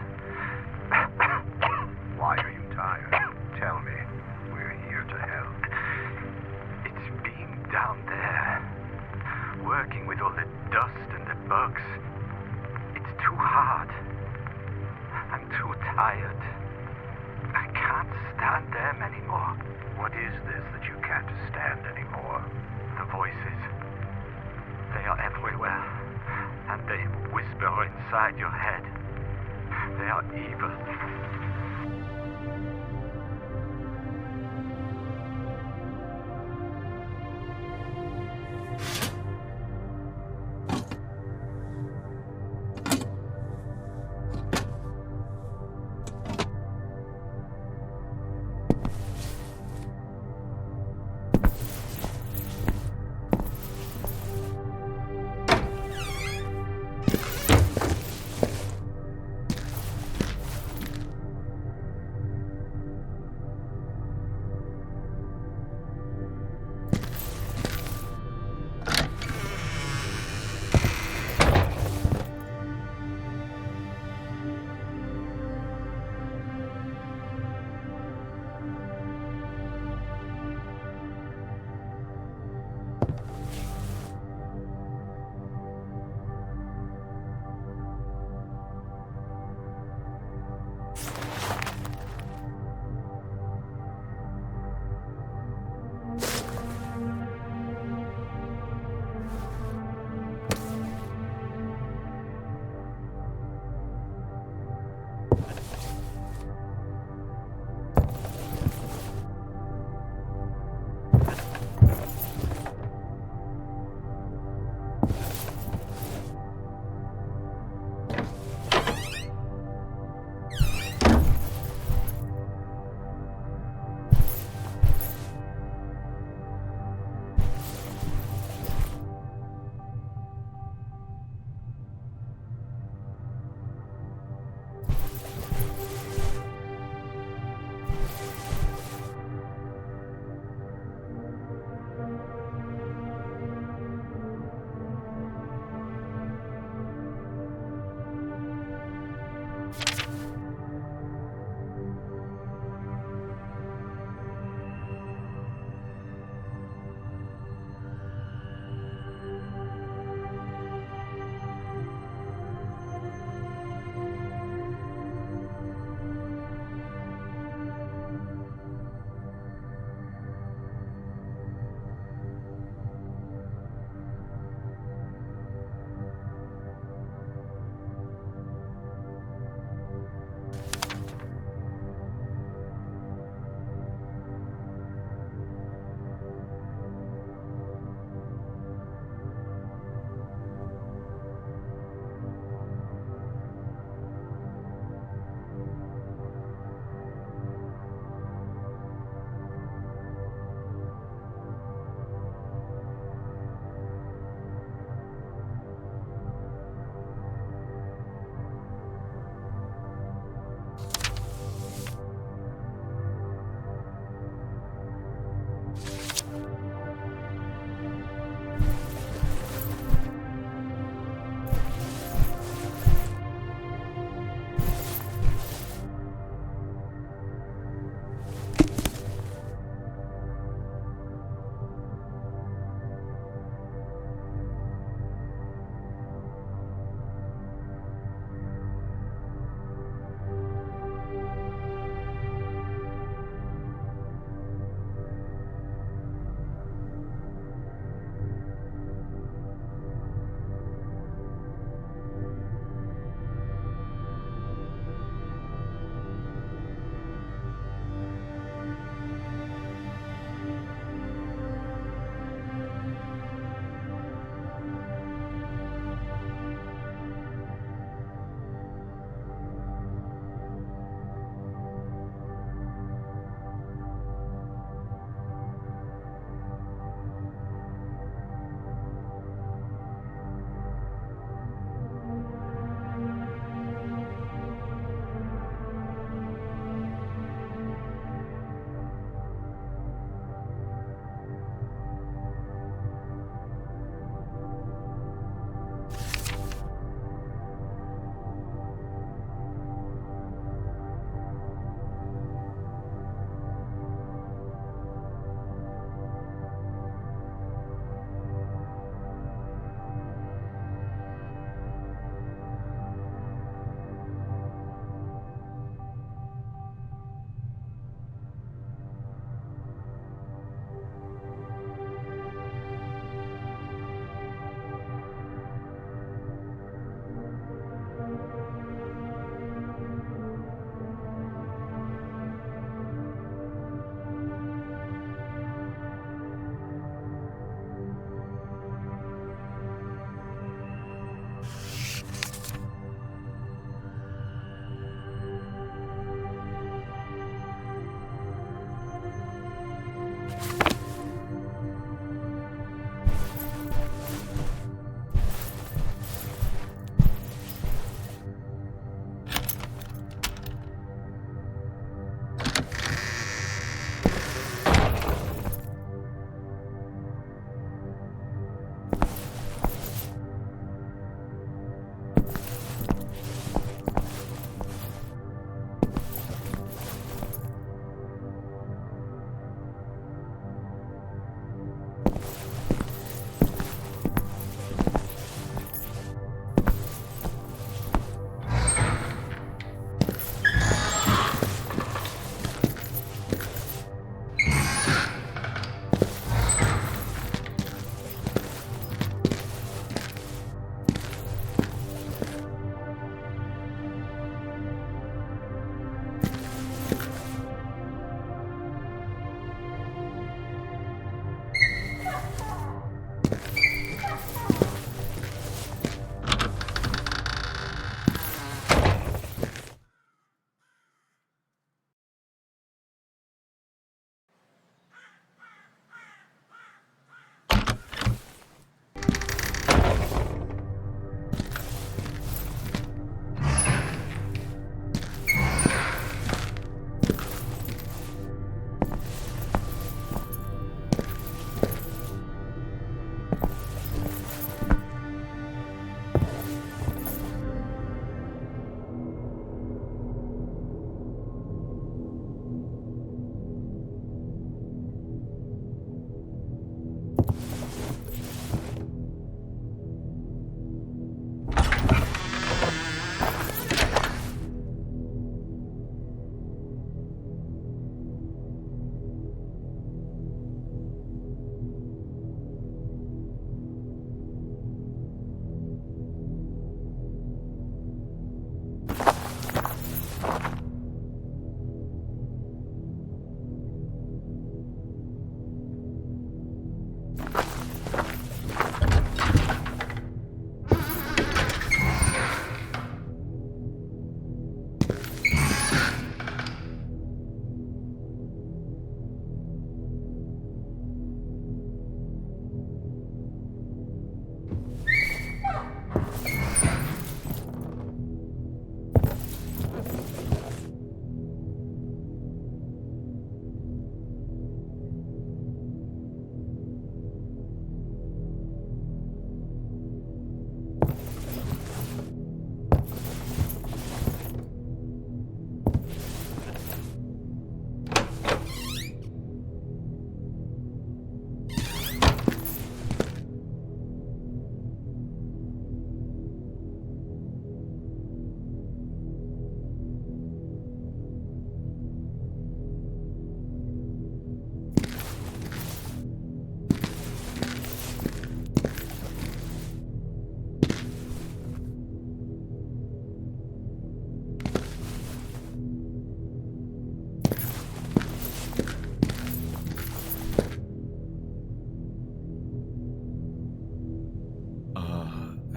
Why are you tired? Tell me. We're here to help. It's being down there, working with all the dust and the bugs. It's too hard. I'm too tired. I can't stand them anymore. What is this that you can't stand anymore? The voices. They are everywhere, and they whisper inside your head. They are evil.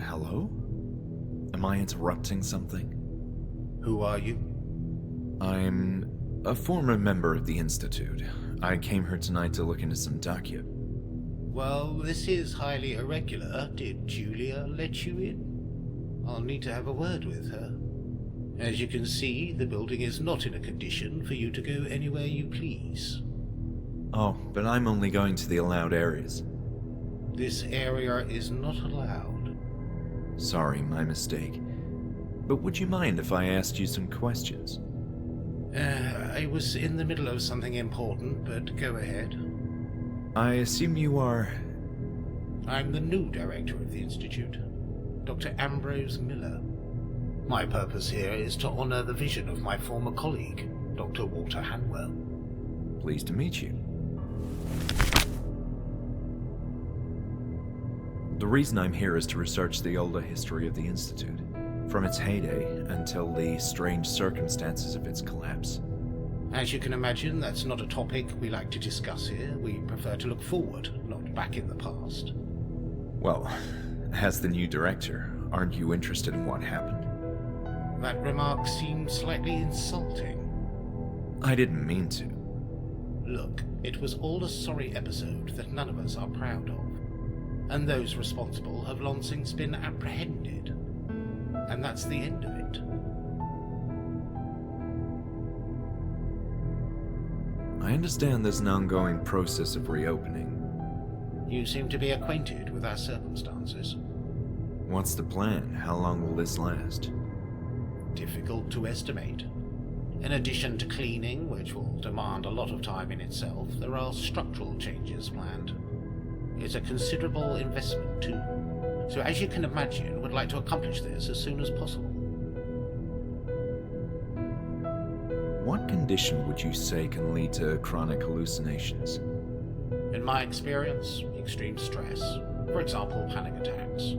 Hello? Am I interrupting something? Who are you? I'm a former member of the Institute. I came here tonight to look into some docu. Well, this is highly irregular. Did Julia let you in? I'll need to have a word with her. As you can see, the building is not in a condition for you to go anywhere you please. Oh, but I'm only going to the allowed areas. This area is not allowed. Sorry, my mistake. But would you mind if I asked you some questions? I was in the middle of something important, but go ahead. I assume you are... I'm the new director of the Institute, Dr. Ambrose Miller. My purpose here is to honor the vision of my former colleague, Dr. Walter Hanwell. Pleased to meet you. The reason I'm here is to research the older history of the Institute, from its heyday until the strange circumstances of its collapse. As you can imagine, that's not a topic we like to discuss here. We prefer to look forward, not back in the past. Well, as the new director, aren't you interested in what happened? That remark seemed slightly insulting. I didn't mean to. Look, it was all a sorry episode that none of us are proud of. And those responsible have long since been apprehended. And that's the end of it. I understand there's an ongoing process of reopening. You seem to be acquainted with our circumstances. What's the plan? How long will this last? Difficult to estimate. In addition to cleaning, which will demand a lot of time in itself, there are structural changes planned. It's a considerable investment too. So as you can imagine, we'd like to accomplish this as soon as possible. What condition would you say can lead to chronic hallucinations? In my experience, extreme stress. For example, panic attacks.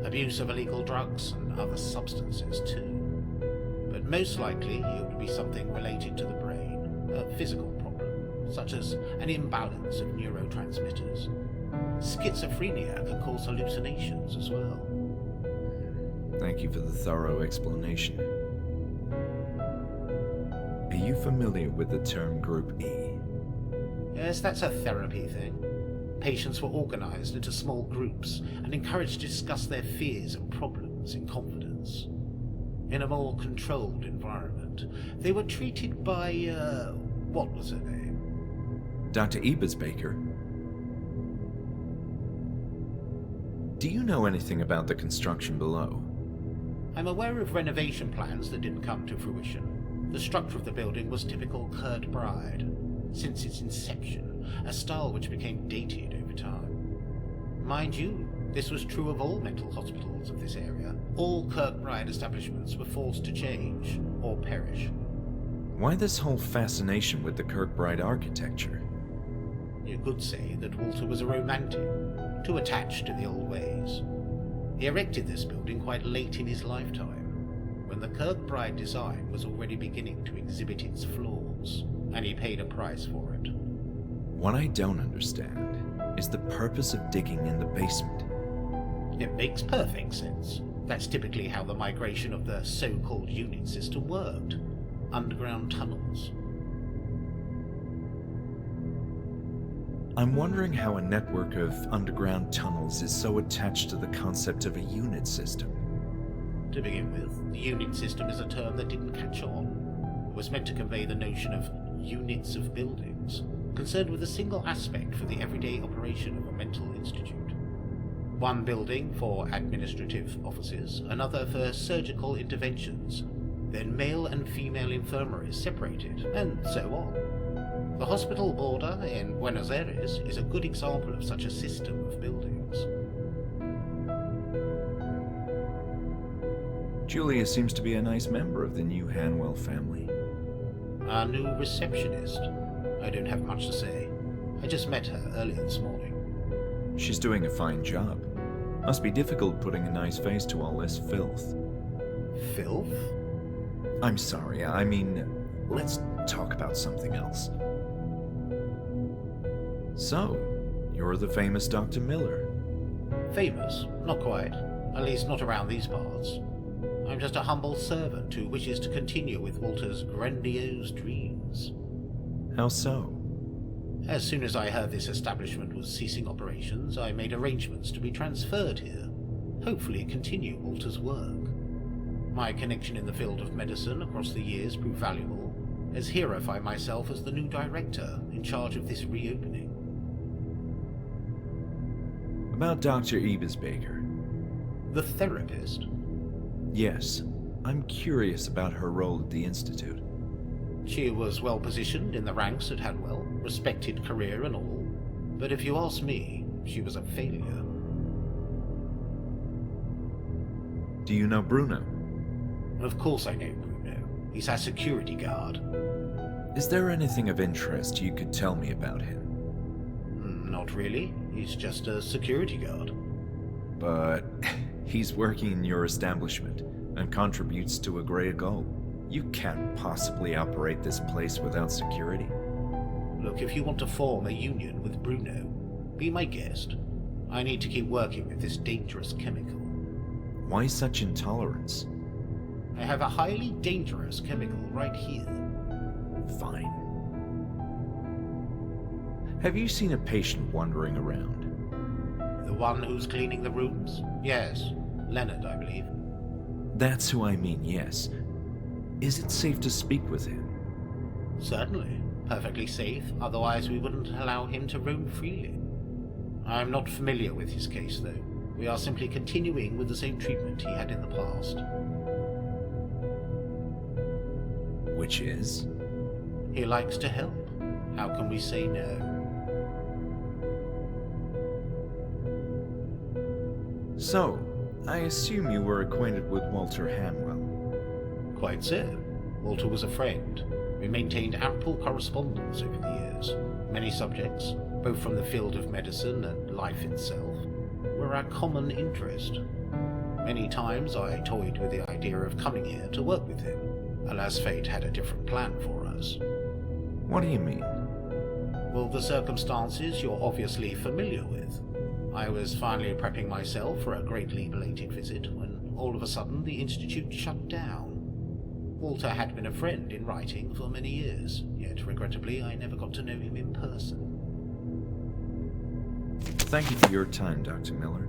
Abuse of illegal drugs and other substances too. But Most likely, it would be something related to the brain, a physical problem, such as an imbalance of neurotransmitters. Schizophrenia can cause hallucinations as well. Thank you for the thorough explanation. Are you familiar with the term Group E? Yes, that's a therapy thing. Patients were organized into small groups and encouraged to discuss their fears and problems in confidence. In a more controlled environment, they were treated by, what was her name? Dr. Ebersbaker? Do you know anything about the construction below? I'm aware of renovation plans that didn't come to fruition. The structure of the building was typical Kirkbride. Since its inception, a style which became dated over time. Mind you, this was true of all mental hospitals of this area. All Kirkbride establishments were forced to change or perish. Why this whole fascination with the Kirkbride architecture? You could say that Walter was a romantic, too attached to the old ways. He erected this building quite late in his lifetime, when the Kirkbride design was already beginning to exhibit its flaws, and he paid a price for it. What I don't understand is the purpose of digging in the basement. It makes perfect sense. That's typically how the migration of the so-called unit system worked. Underground tunnels. I'm wondering how a network of underground tunnels is so attached to the concept of a unit system. To begin with, the unit system is a term that didn't catch on. It was meant to convey the notion of units of buildings, concerned with a single aspect for the everyday operation of a mental institute. One building for administrative offices, another for surgical interventions, then male and female infirmaries separated, and so on. The hospital border in Buenos Aires is a good example of such a system of buildings. Julia seems to be a nice member of the new Hanwell family. Our new receptionist. I don't have much to say. I just met her earlier this morning. She's doing a fine job. Must be difficult putting a nice face to all this filth. Filth? I'm sorry, I mean, let's talk about something else. So, you're the famous Dr. Miller. Famous? Not quite. At least not around these parts. I'm just a humble servant who wishes to continue with Walter's grandiose dreams. How so? As soon as I heard this establishment was ceasing operations, I made arrangements to be transferred here, hopefully continue Walter's work. My connection in the field of medicine across the years proved valuable, as here I find myself as the new director in charge of this reopening. About Dr. Ebersbaker. The therapist? Yes, I'm curious about her role at the Institute. She was well positioned in the ranks at Hanwell, respected career and all, but if you ask me, she was a failure. Do you know Bruno? Of course I know Bruno. He's our security guard. Is there anything of interest you could tell me about him? Not really. He's just a security guard. But he's working in your establishment and contributes to a greater goal. You can't possibly operate this place without security. Look, if you want to form a union with Bruno, be my guest. I need to keep working with this dangerous chemical. Why such intolerance? I have a highly dangerous chemical right here. Fine. Have you seen a patient wandering around? The one who's cleaning the rooms? Yes. Leonard, I believe. That's who I mean, yes. Is it safe to speak with him? Certainly. Perfectly safe, otherwise we wouldn't allow him to roam freely. I'm not familiar with his case, though. We are simply continuing with the same treatment he had in the past. Which is? He likes to help. How can we say no? So, I assume you were acquainted with Walter Hanwell. Quite so. Walter was a friend. We maintained ample correspondence over the years. Many subjects, both from the field of medicine and life itself, were our common interest. Many times I toyed with the idea of coming here to work with him, Alas, fate had a different plan for us. What do you mean? Well, the circumstances you're obviously familiar with. I was finally prepping myself for a greatly belated visit when all of a sudden the Institute shut down. Walter had been a friend in writing for many years, yet regrettably I never got to know him in person. Thank you for your time, Dr. Miller.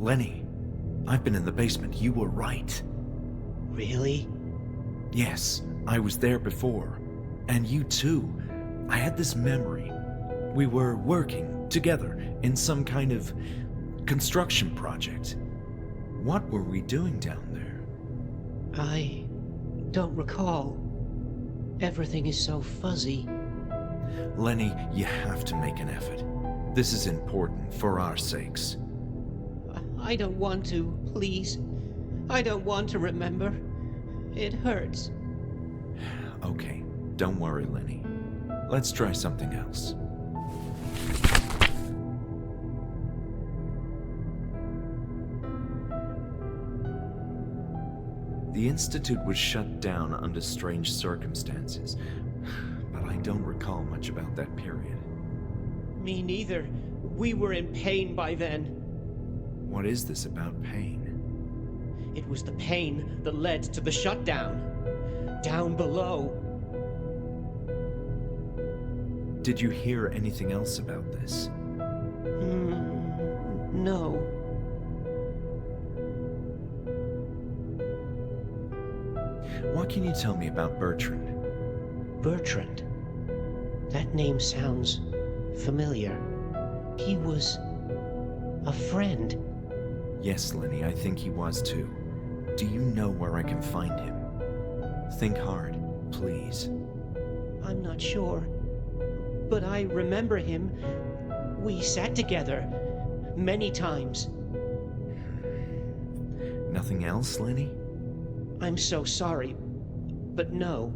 Lenny, I've been in the basement. You were right. Really? Yes, I was there before. And you too. I had this memory. We were working together in some kind of construction project. What were we doing down there? I don't recall. Everything is so fuzzy. Lenny, you have to make an effort. This is important for our sakes. I don't want to, please. I don't want to remember. It hurts. Okay, don't worry, Lenny. Let's try something else. The Institute was shut down under strange circumstances, but I don't recall much about that period. Me neither. We were in pain by then. What is this about pain? It was the pain that led to the shutdown. Down below. Did you hear anything else about this? No. What can you tell me about Bertrand? Bertrand? That name sounds familiar. He was a friend. Yes, Lenny, I think he was too. Do you know where I can find him? Think hard, please. I'm not sure. But I remember him. We sat together many times. Nothing else, Lenny? I'm so sorry, but no.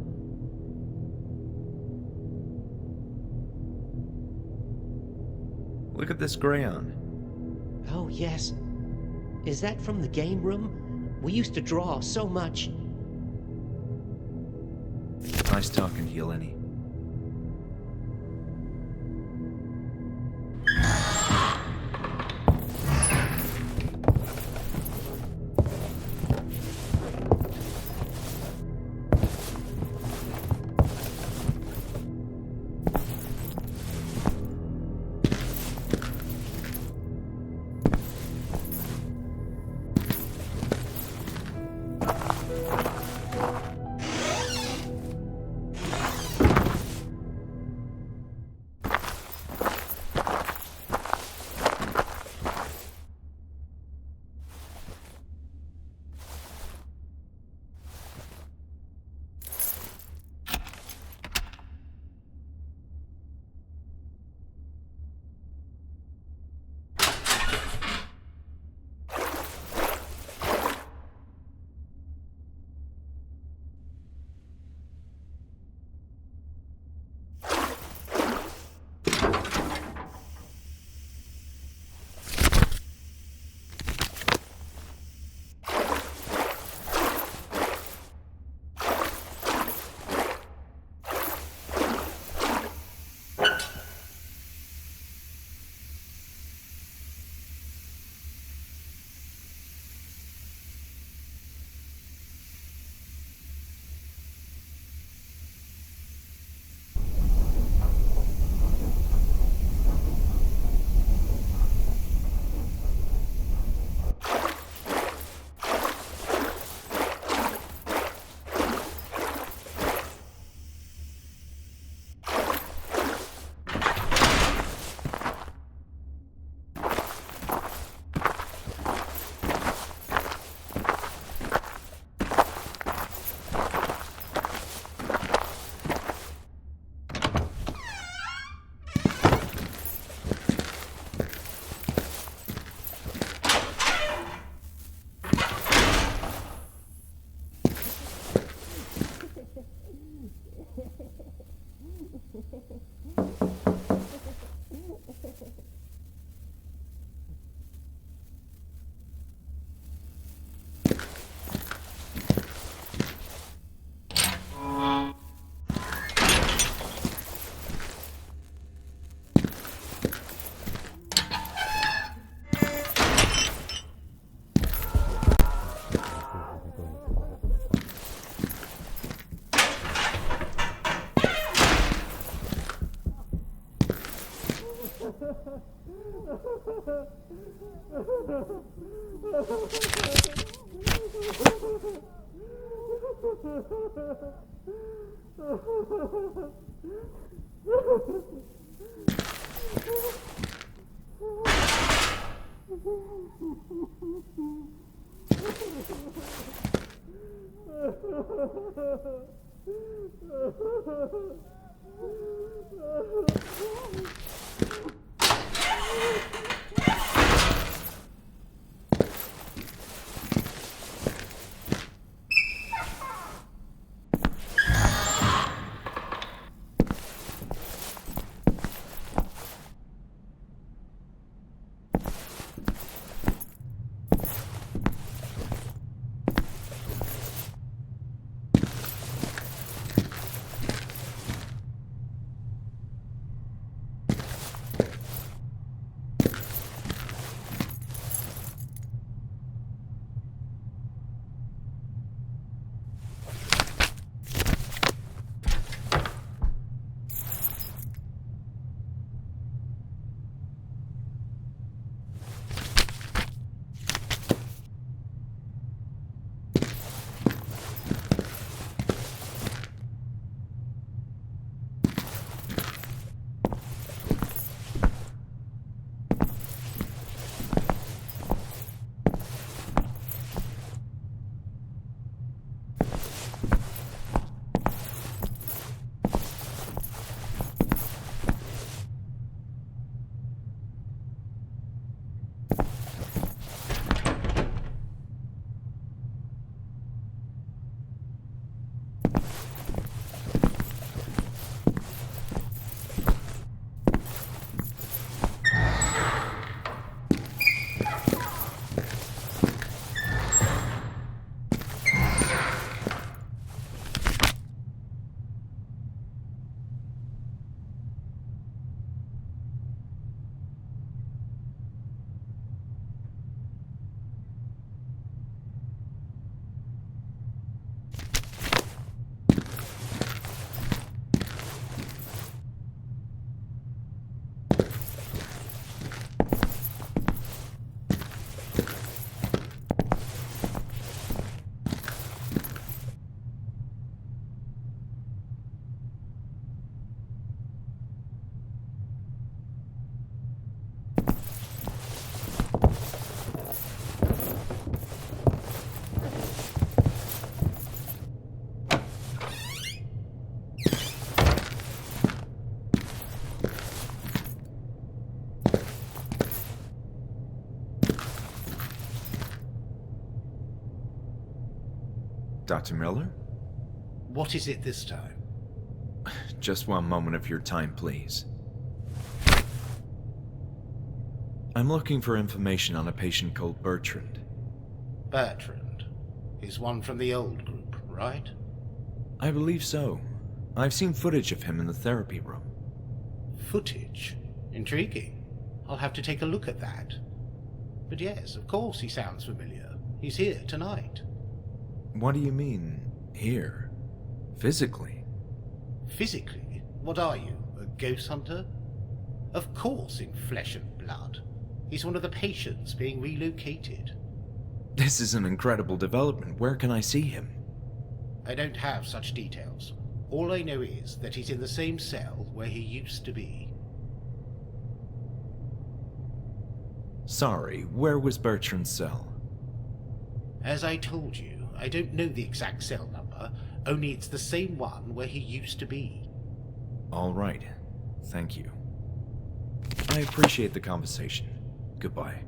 Look at this crayon. Oh, yes. Is that from the game room? We used to draw so much. Nice talking to you, Lenny. Dr. Miller? What is it this time? Just one moment of your time, please. I'm looking for information on a patient called Bertrand. Bertrand? He's one from the old group, right? I believe so. I've seen footage of him in the therapy room. Footage? Intriguing. I'll have to take a look at that. But yes, of course he sounds familiar. He's here tonight. What do you mean, here? Physically? Physically? What are you, a ghost hunter? Of course in flesh and blood. He's one of the patients being relocated. This is an incredible development. Where can I see him? I don't have such details. All I know is that he's in the same cell where he used to be. Sorry, where was Bertrand's cell? As I told you, I don't know the exact cell number, only it's the same one where he used to be. All right. Thank you. I appreciate the conversation. Goodbye.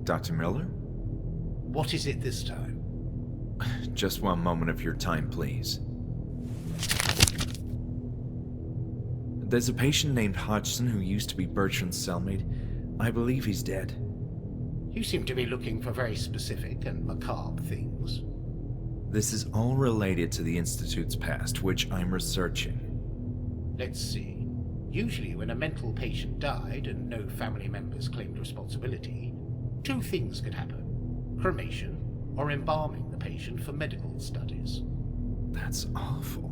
Dr. Miller? What is it this time? Just one moment of your time, please. There's a patient named Hodgson who used to be Bertrand's cellmate. I believe he's dead. You seem to be looking for very specific and macabre things. This is all related to the Institute's past, which I'm researching. Let's see. Usually when a mental patient died and no family members claimed responsibility, two things could happen: cremation or embalming the patient for medical studies. That's awful.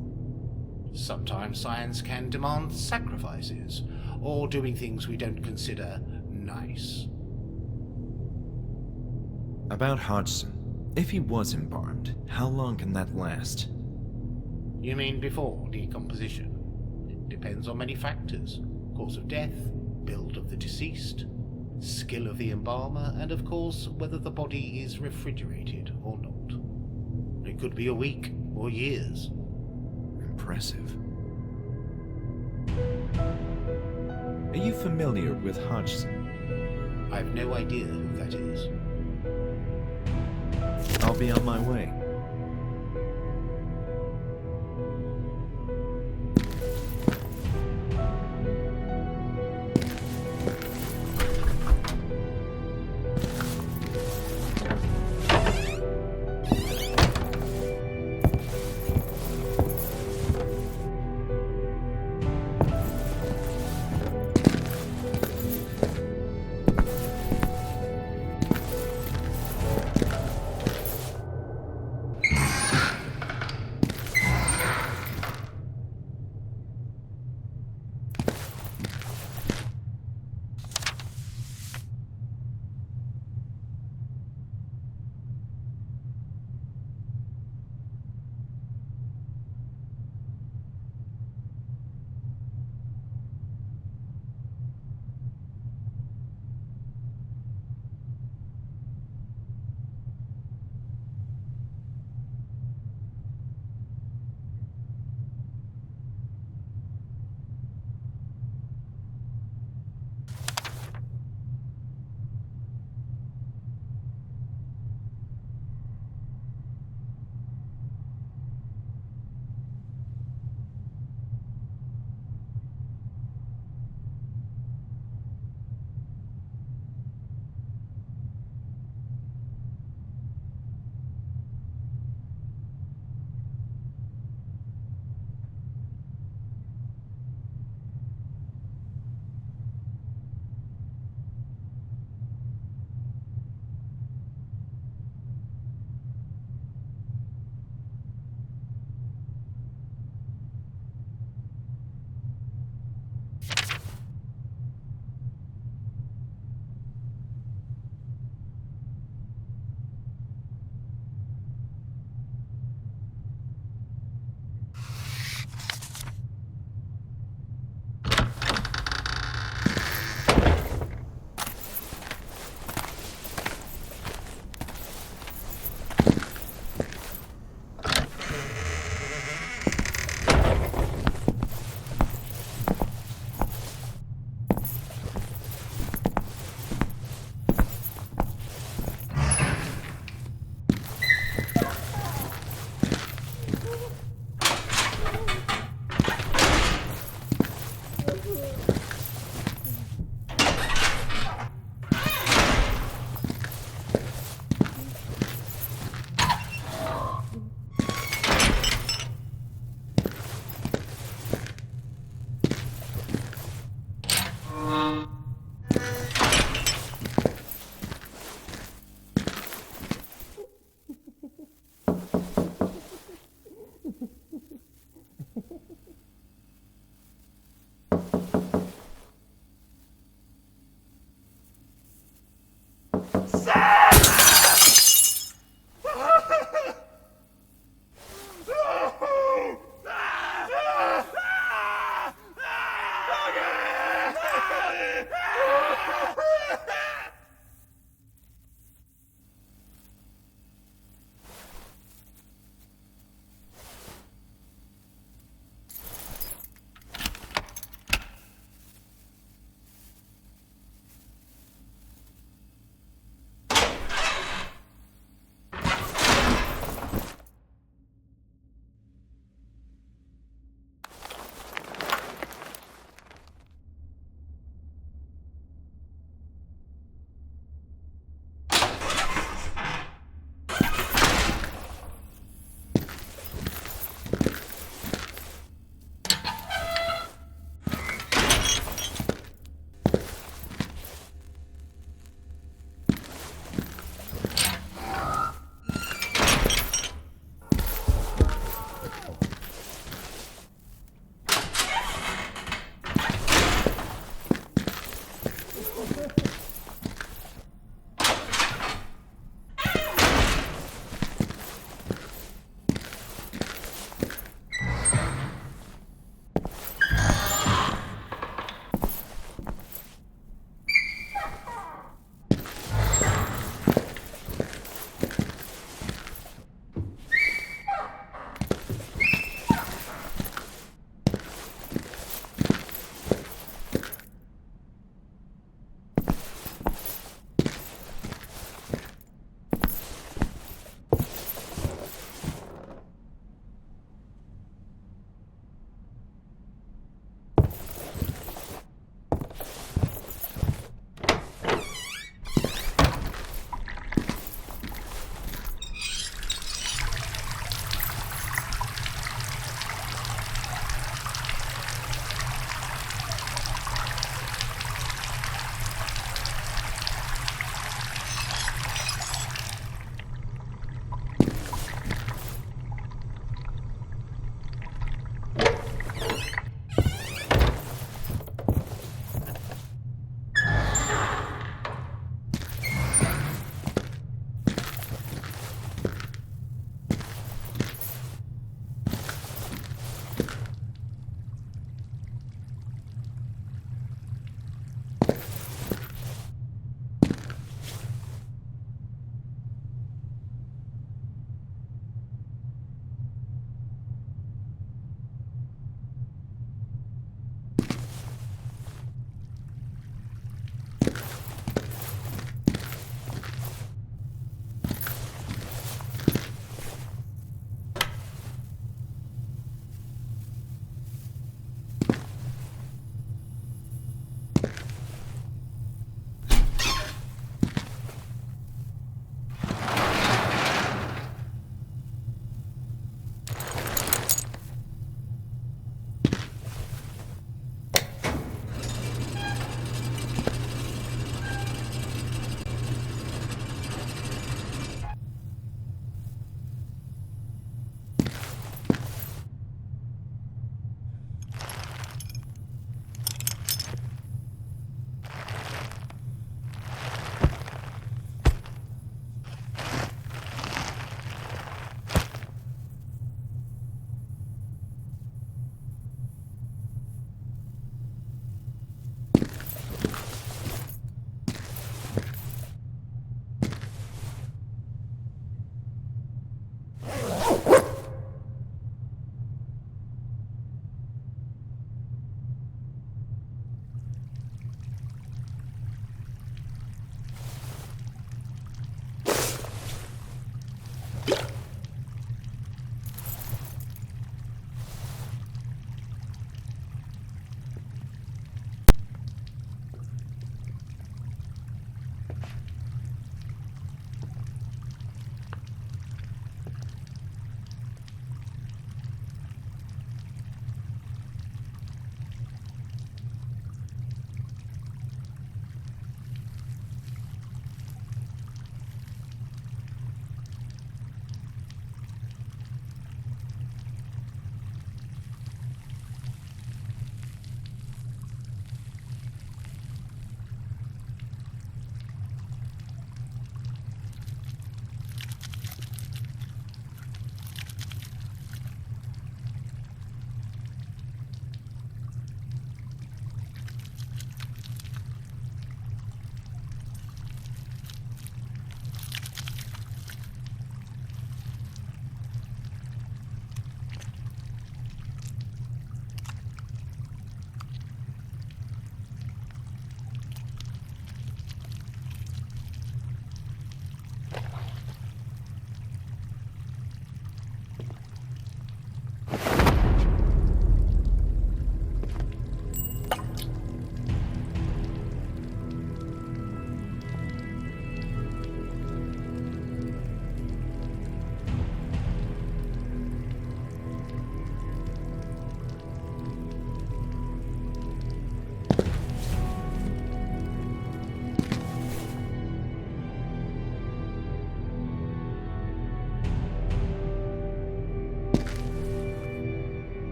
Sometimes science can demand sacrifices, or doing things we don't consider nice. About Hodgson. If he was embalmed, how long can that last? You mean before decomposition? It depends on many factors. Cause of death, build of the deceased, skill of the embalmer, and of course whether the body is refrigerated or not. It could be a week or years. Impressive. Are you familiar with Hodgson? I've no idea who that is. I'll be on my way.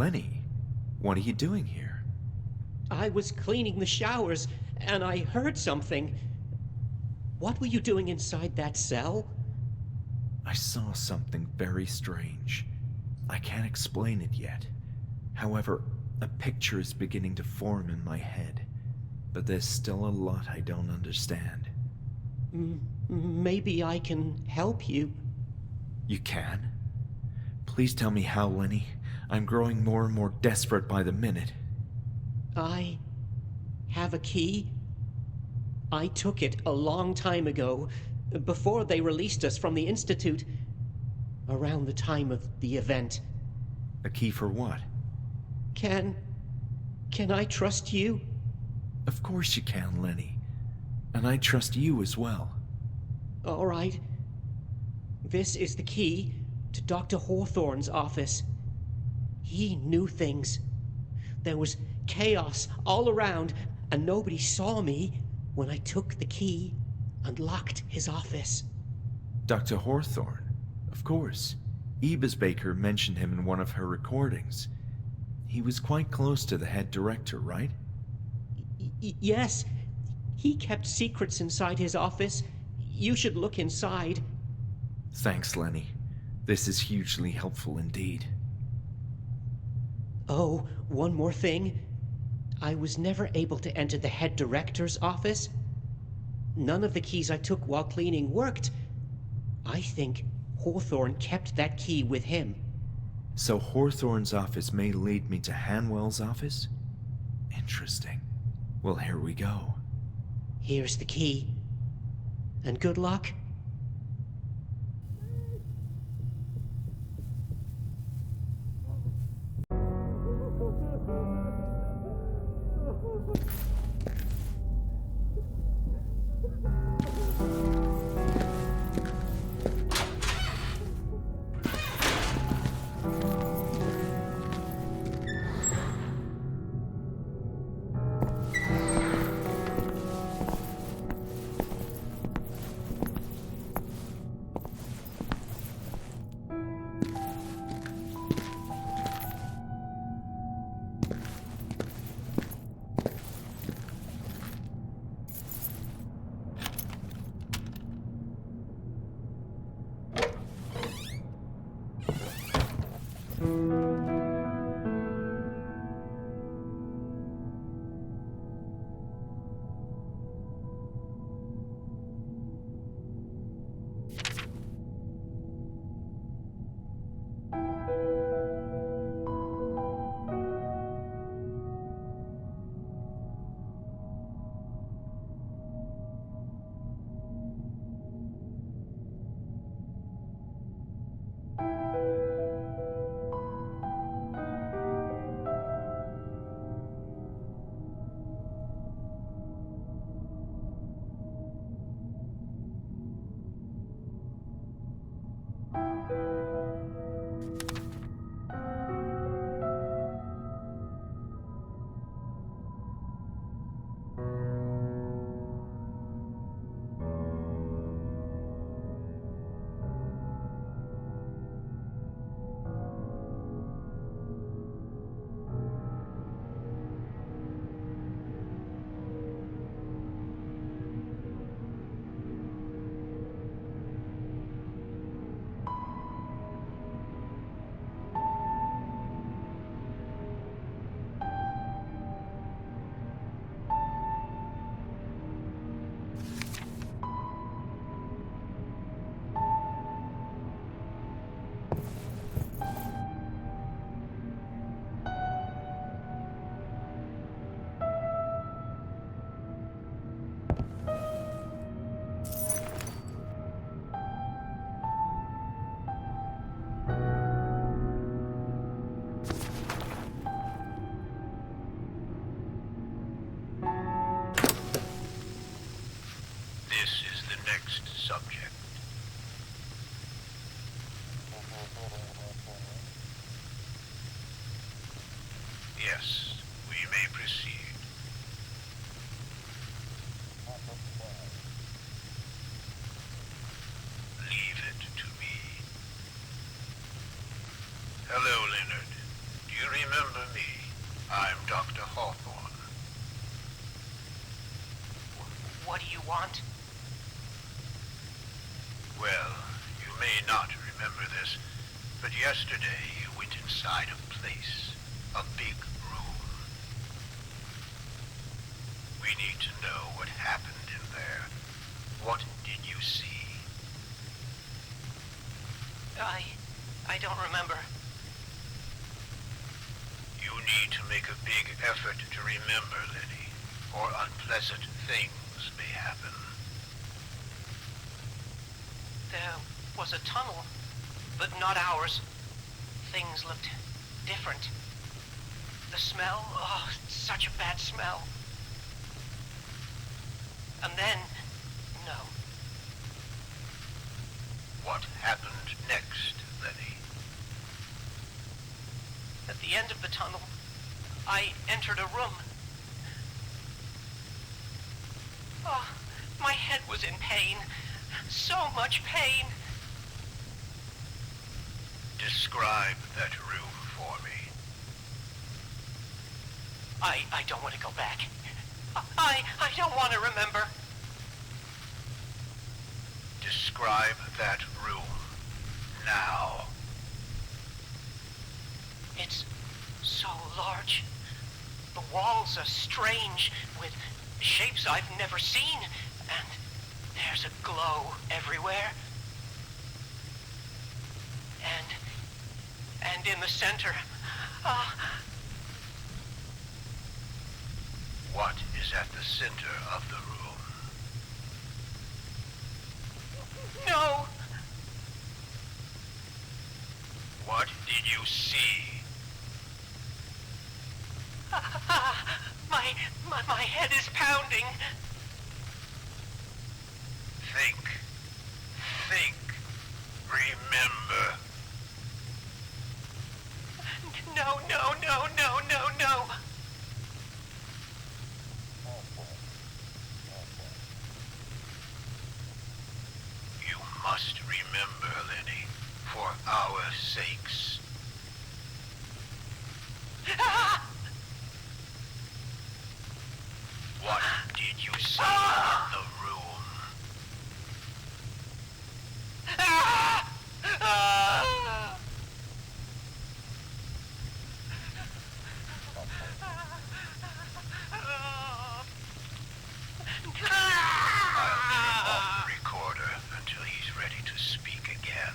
Lenny, what are you doing here? I was cleaning the showers, and I heard something. What were you doing inside that cell? I saw something very strange. I can't explain it yet. However, a picture is beginning to form in my head, but there's still a lot I don't understand. Maybe I can help you. You can? Please tell me how, Lenny. I'm growing more and more desperate by the minute. I have a key. I took it a long time ago, before they released us from the Institute, around the time of the event. A key for what? Can I trust you? Of course you can, Lenny. And I trust you as well. All right. This is the key to Dr. Hawthorne's office. He knew things. There was chaos all around, and nobody saw me when I took the key and locked his office. Dr. Hawthorne? Of course. Ebis Baker mentioned him in one of her recordings. He was quite close to the head director, right? Yes. He kept secrets inside his office. You should look inside. Thanks, Lenny. This is hugely helpful indeed. Oh, one more thing. I was never able to enter the head director's office. None of the keys I took while cleaning worked. I think Hawthorne kept that key with him. So Hawthorne's office may lead me to Hanwell's office? Interesting. Well, here we go. Here's the key. And good luck. not remember this, but yesterday you went inside a place, a big room. We need to know what happened in there. What did you see? I don't remember. You need to make a big effort to remember, Lenny, or unpleasant things may happen. There was a tunnel, but not ours. Things looked different. The smell, oh, such a bad smell. And then, no. What happened next, Lenny? At the end of the tunnel, I entered a room. Oh, my head was in pain. So much pain. Describe that room for me. I don't want to go back. I don't want to remember. Describe that room. Now. It's so large. The walls are strange, with shapes I've never seen, and there's a glow everywhere. And in the center, What is at the center of the room? no! What did you see? My head is pounding. Think. Think. Remember. No. You must remember, Lenny, for our sakes. What did you see in the room? I'll turn off the recorder until he's ready to speak again.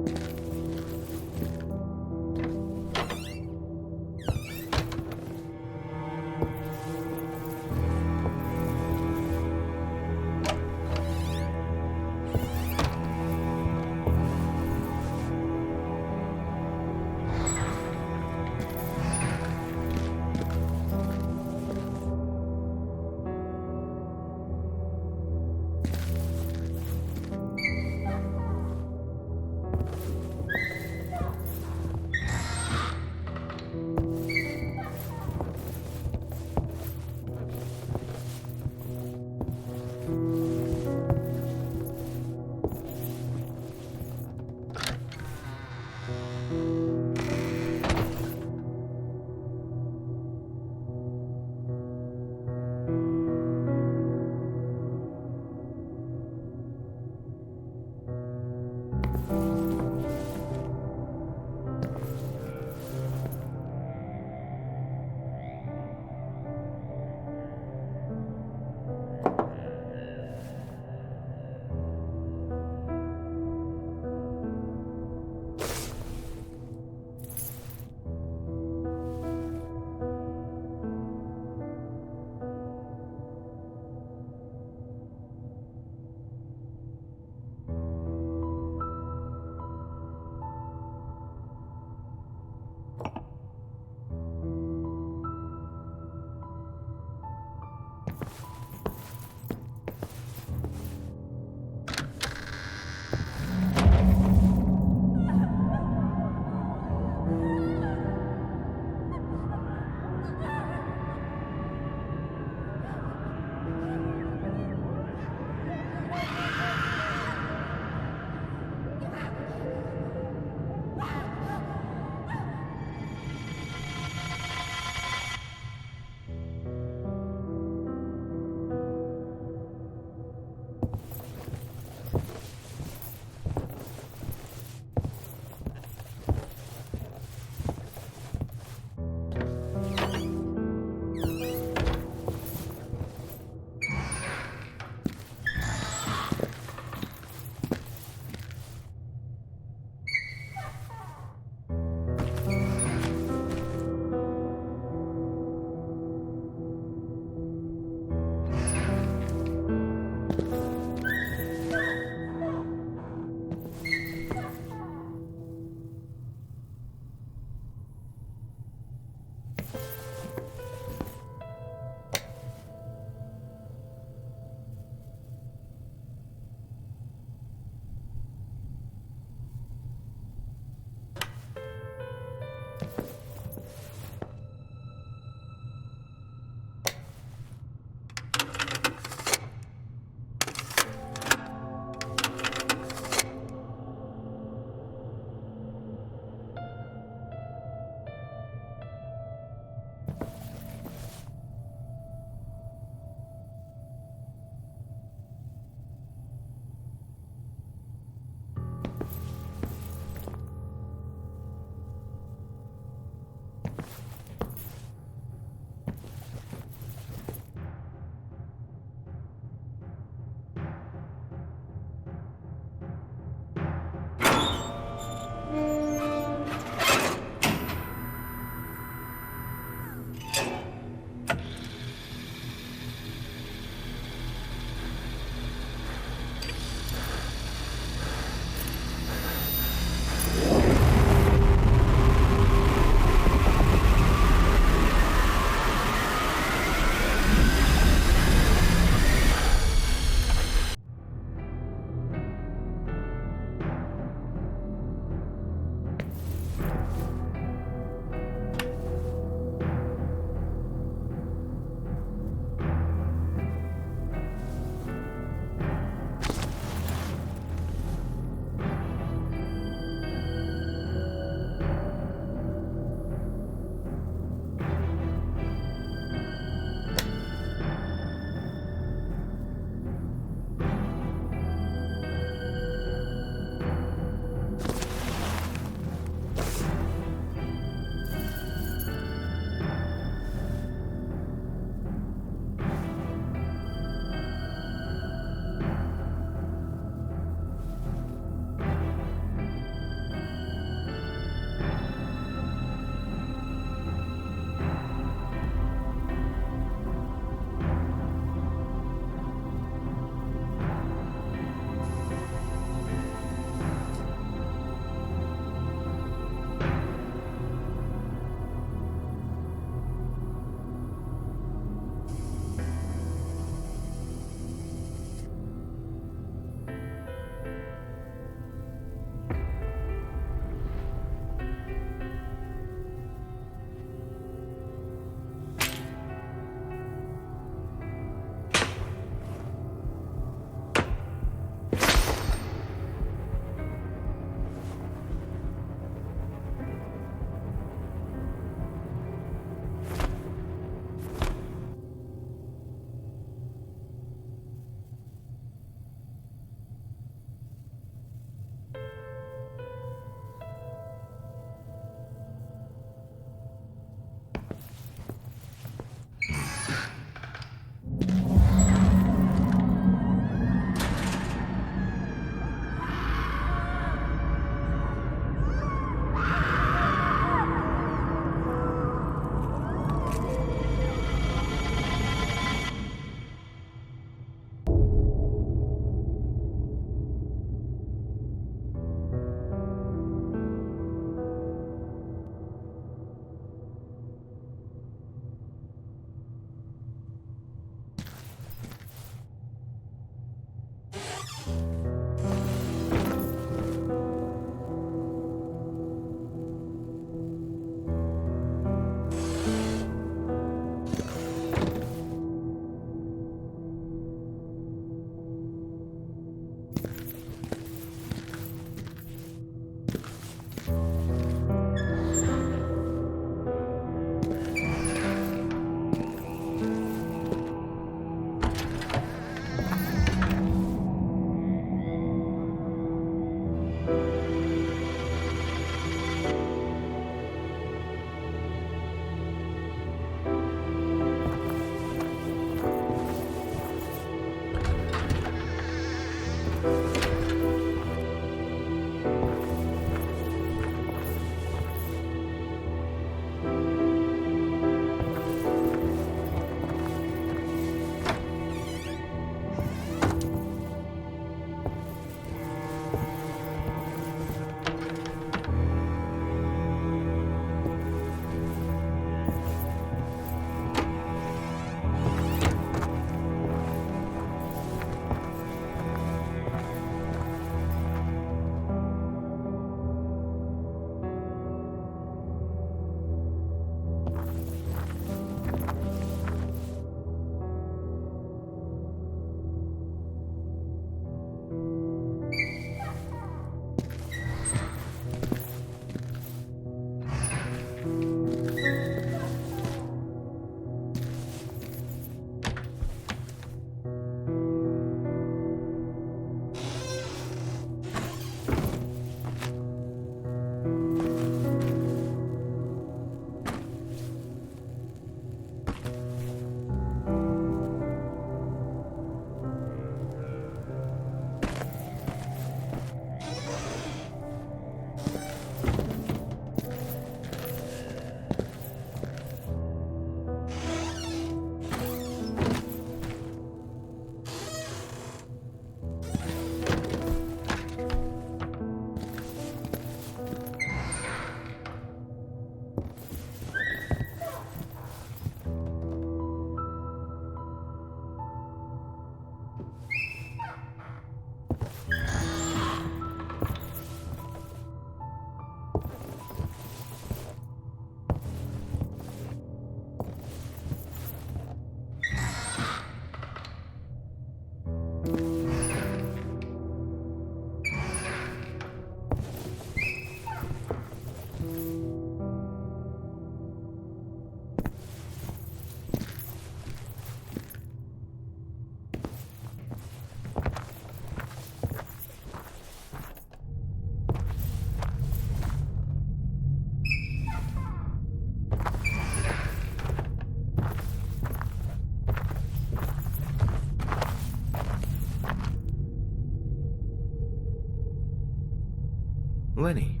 Lenny,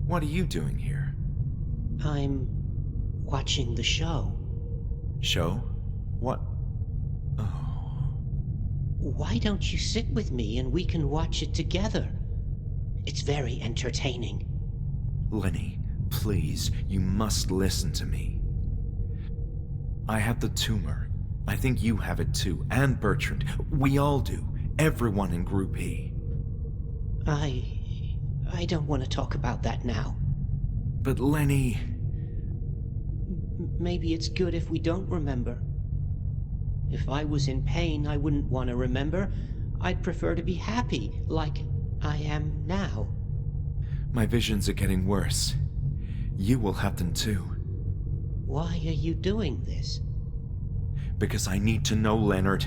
what are you doing here? I'm watching the show. Show? What? Oh. Why don't you sit with me and we can watch it together? It's very entertaining. Lenny, please, you must listen to me. I have the tumor. I think you have it too, and Bertrand. We all do. Everyone in Group E. I don't want to talk about that now. But Lenny... Maybe it's good if we don't remember. If I was in pain, I wouldn't want to remember. I'd prefer to be happy, like I am now. My visions are getting worse. You will have them too. Why are you doing this? Because I need to know, Leonard.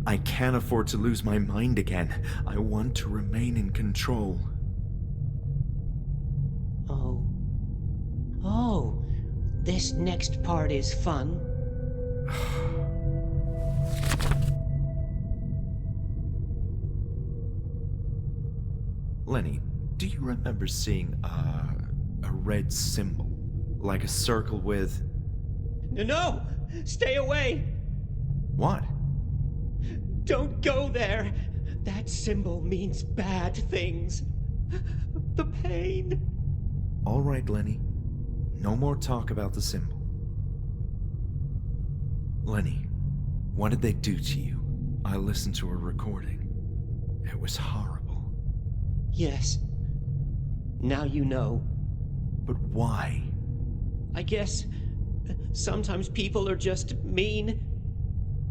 I can't afford to lose my mind again. I want to remain in control. Oh, this next part is fun. Lenny, do you remember seeing a red symbol? Like a circle with... No! Stay away! What? Don't go there! That symbol means bad things. The pain. All right, Lenny. No more talk about the symbol. Lenny, what did they do to you? I listened to a recording. It was horrible. Yes. Now you know. But why? I guess sometimes people are just mean.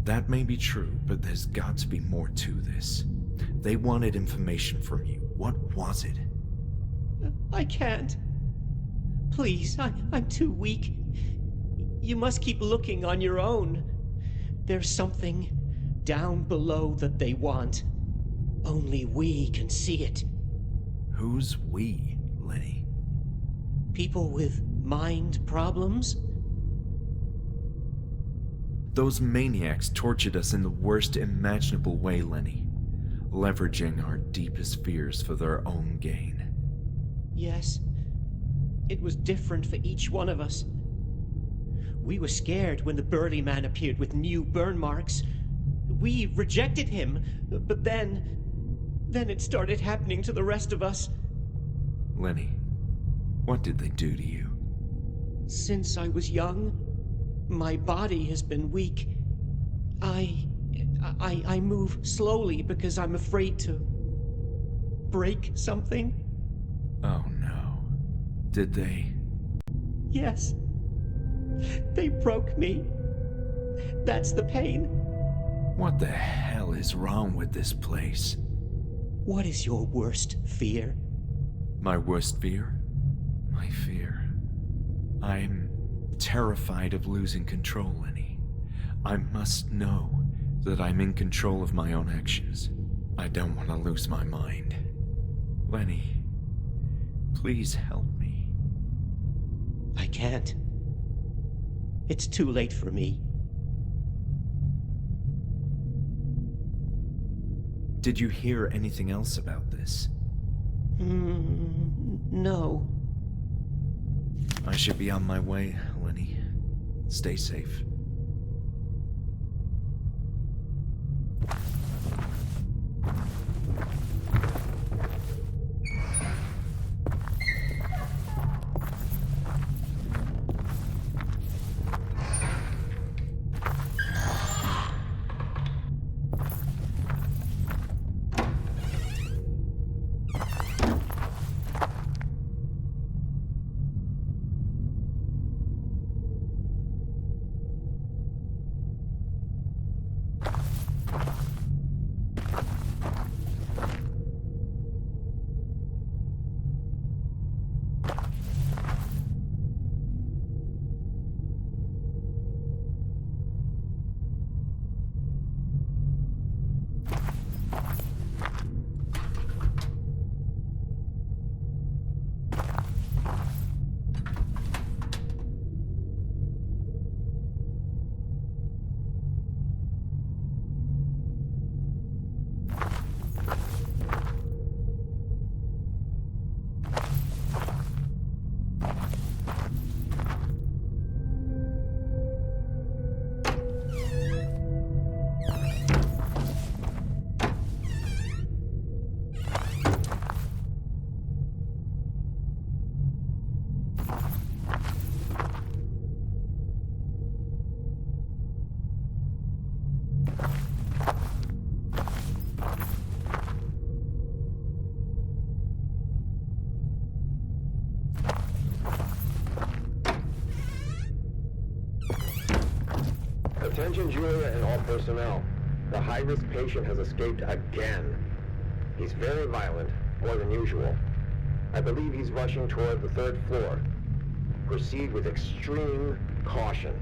That may be true, but there's got to be more to this. They wanted information from you. What was it? I can't. Please, I'm too weak. You must keep looking on your own. There's something down below that they want. Only we can see it. Who's we, Lenny? People with mind problems? Those maniacs tortured us in the worst imaginable way, Lenny. Leveraging our deepest fears for their own gain. Yes. It was different for each one of us. We were scared when the burly man appeared with new burn marks. We rejected him, but then it started happening to the rest of us. Lenny, what did they do to you? Since I was young, my body has been weak. I move slowly because I'm afraid to break something. Oh no. Did they? Yes. They broke me. That's the pain. What the hell is wrong with this place? What is your worst fear? My worst fear? My fear. I'm terrified of losing control, Lenny. I must know that I'm in control of my own actions. I don't want to lose my mind. Lenny, please help me. I can't. It's too late for me. Did you hear anything else about this? No. I should be on my way, Lenny. Stay safe. Attention, Julia and all personnel. The high-risk patient has escaped again. He's very violent, more than usual. I believe he's rushing toward the 3rd floor. Proceed with extreme caution.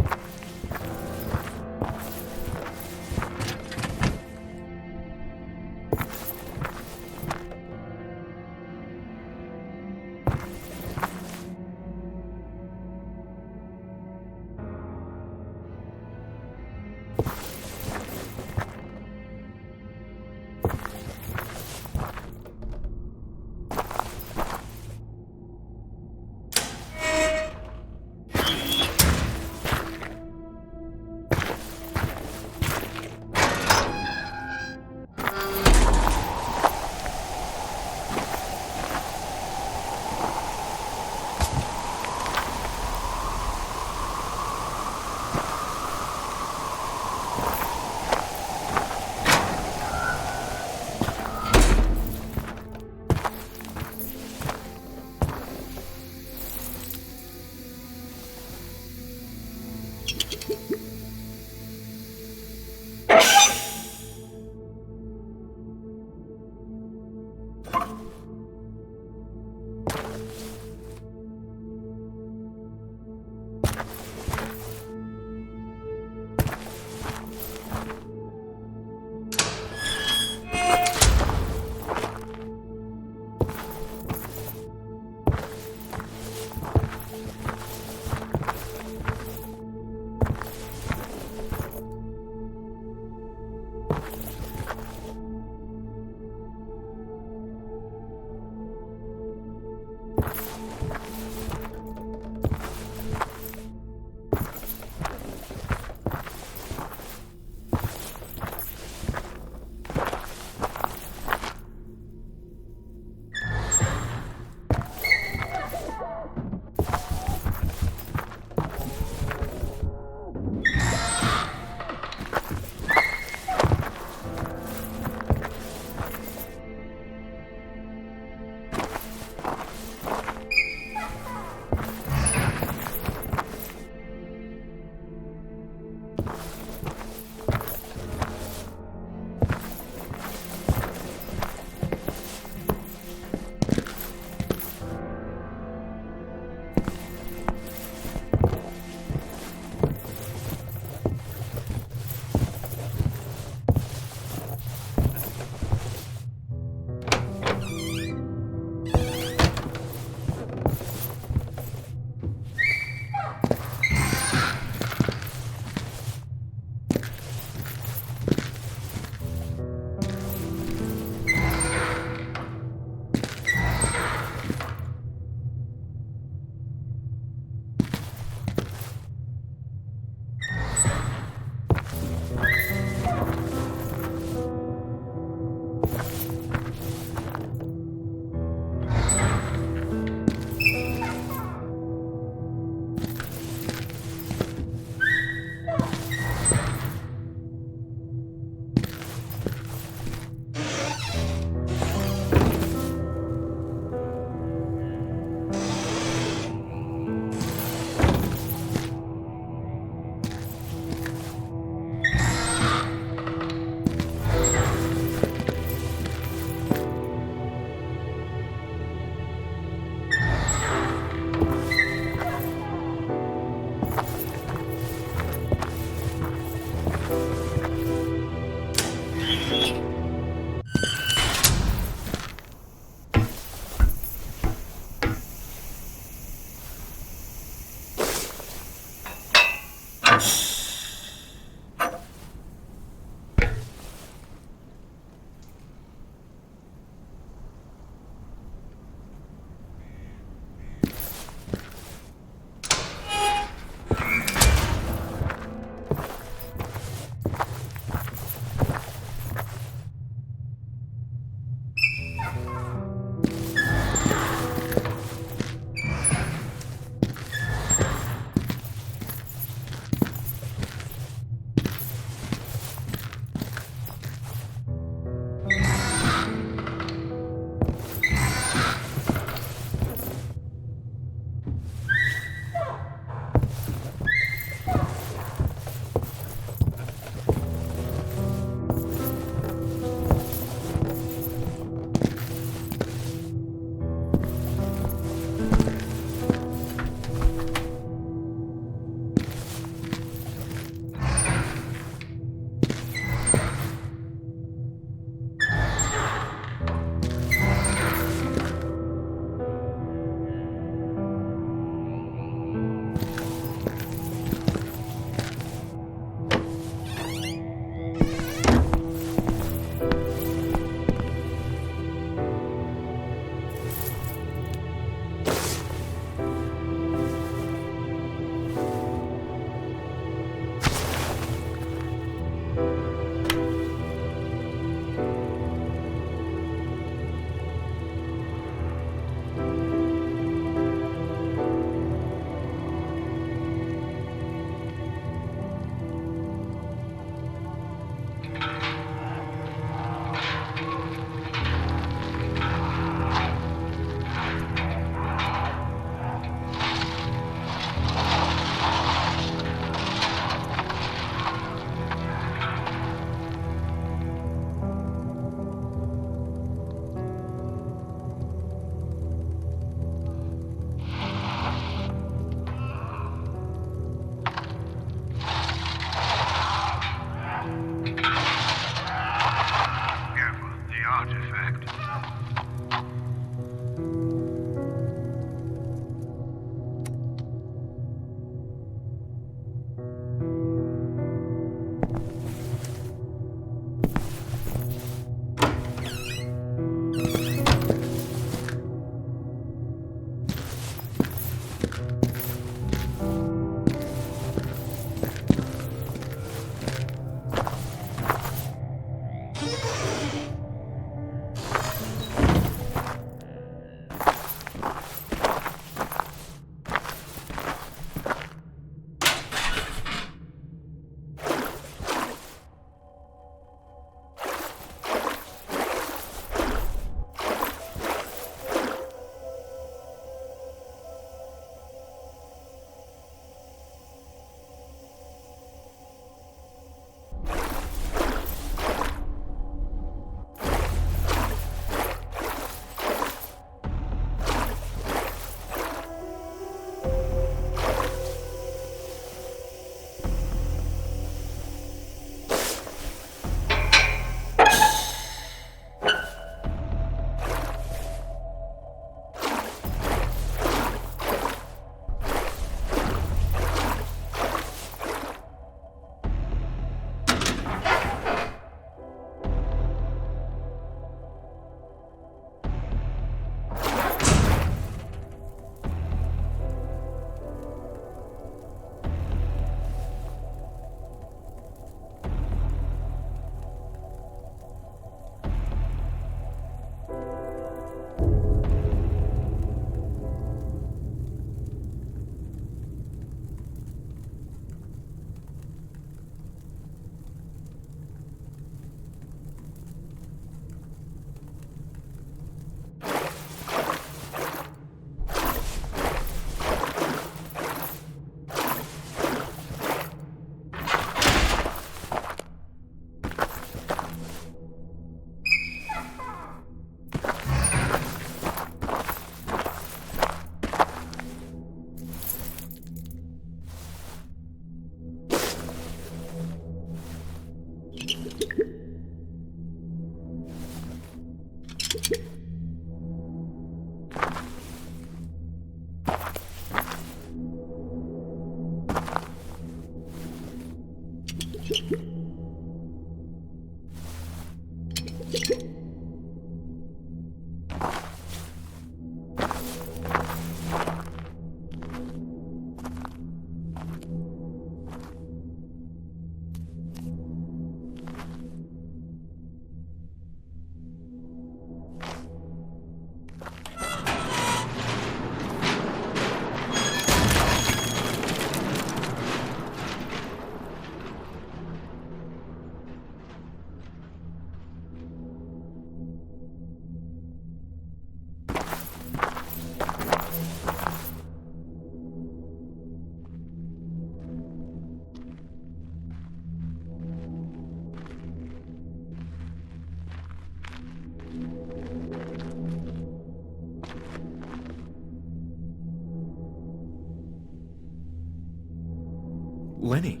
Lenny,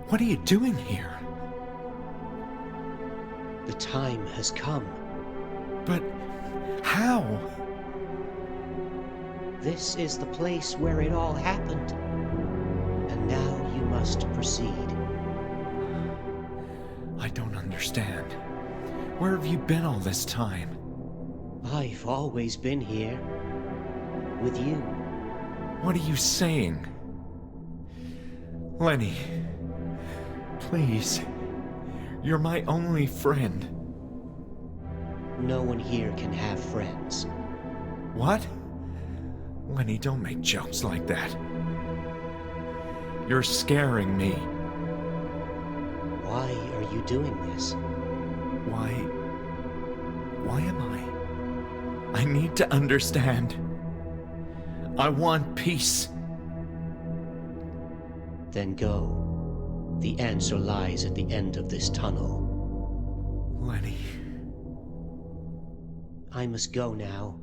what are you doing here? The time has come. But how? This is the place where it all happened. And now you must proceed. I don't understand. Where have you been all this time? I've always been here. With you. What are you saying? Lenny, please. You're my only friend. No one here can have friends. What? Lenny, don't make jokes like that. You're scaring me. Why are you doing this? Why am I? I need to understand. I want peace. Then go. The answer lies at the end of this tunnel. Lenny. I must go now.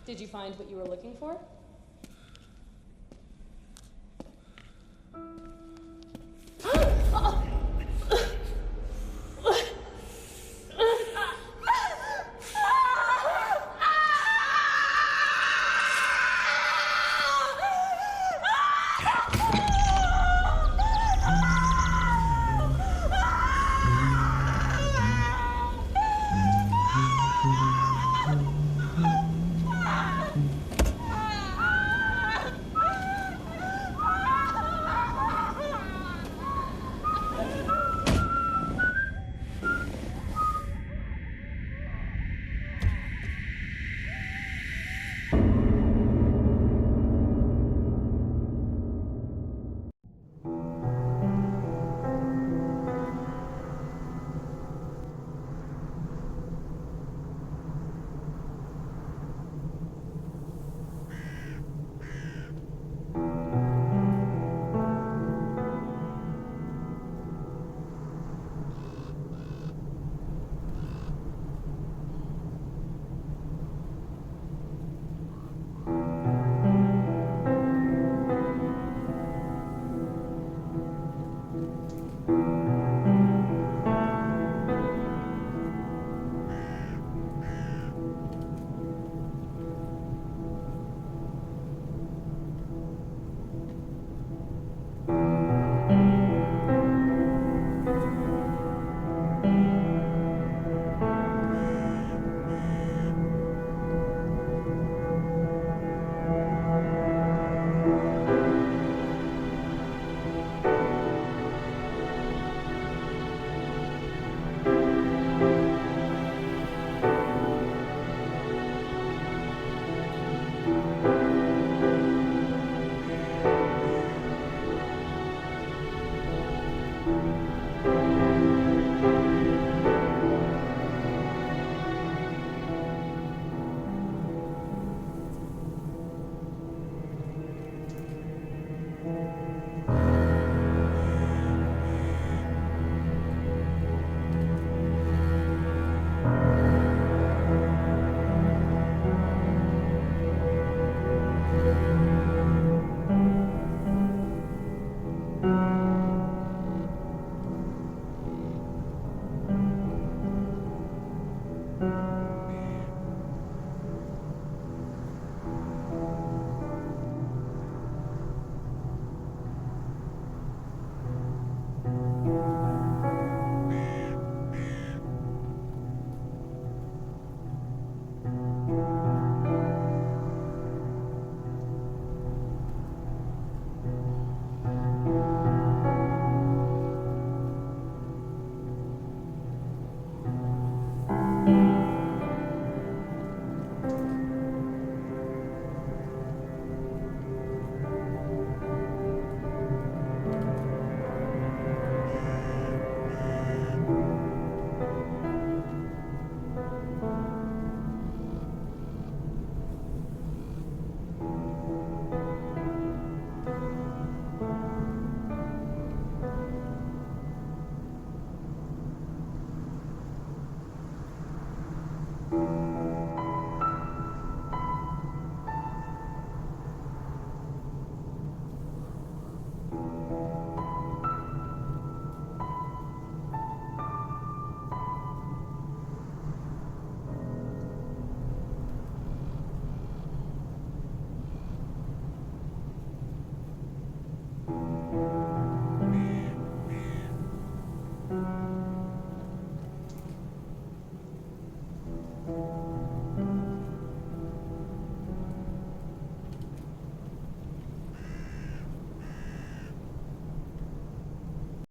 Did you find what you were looking for?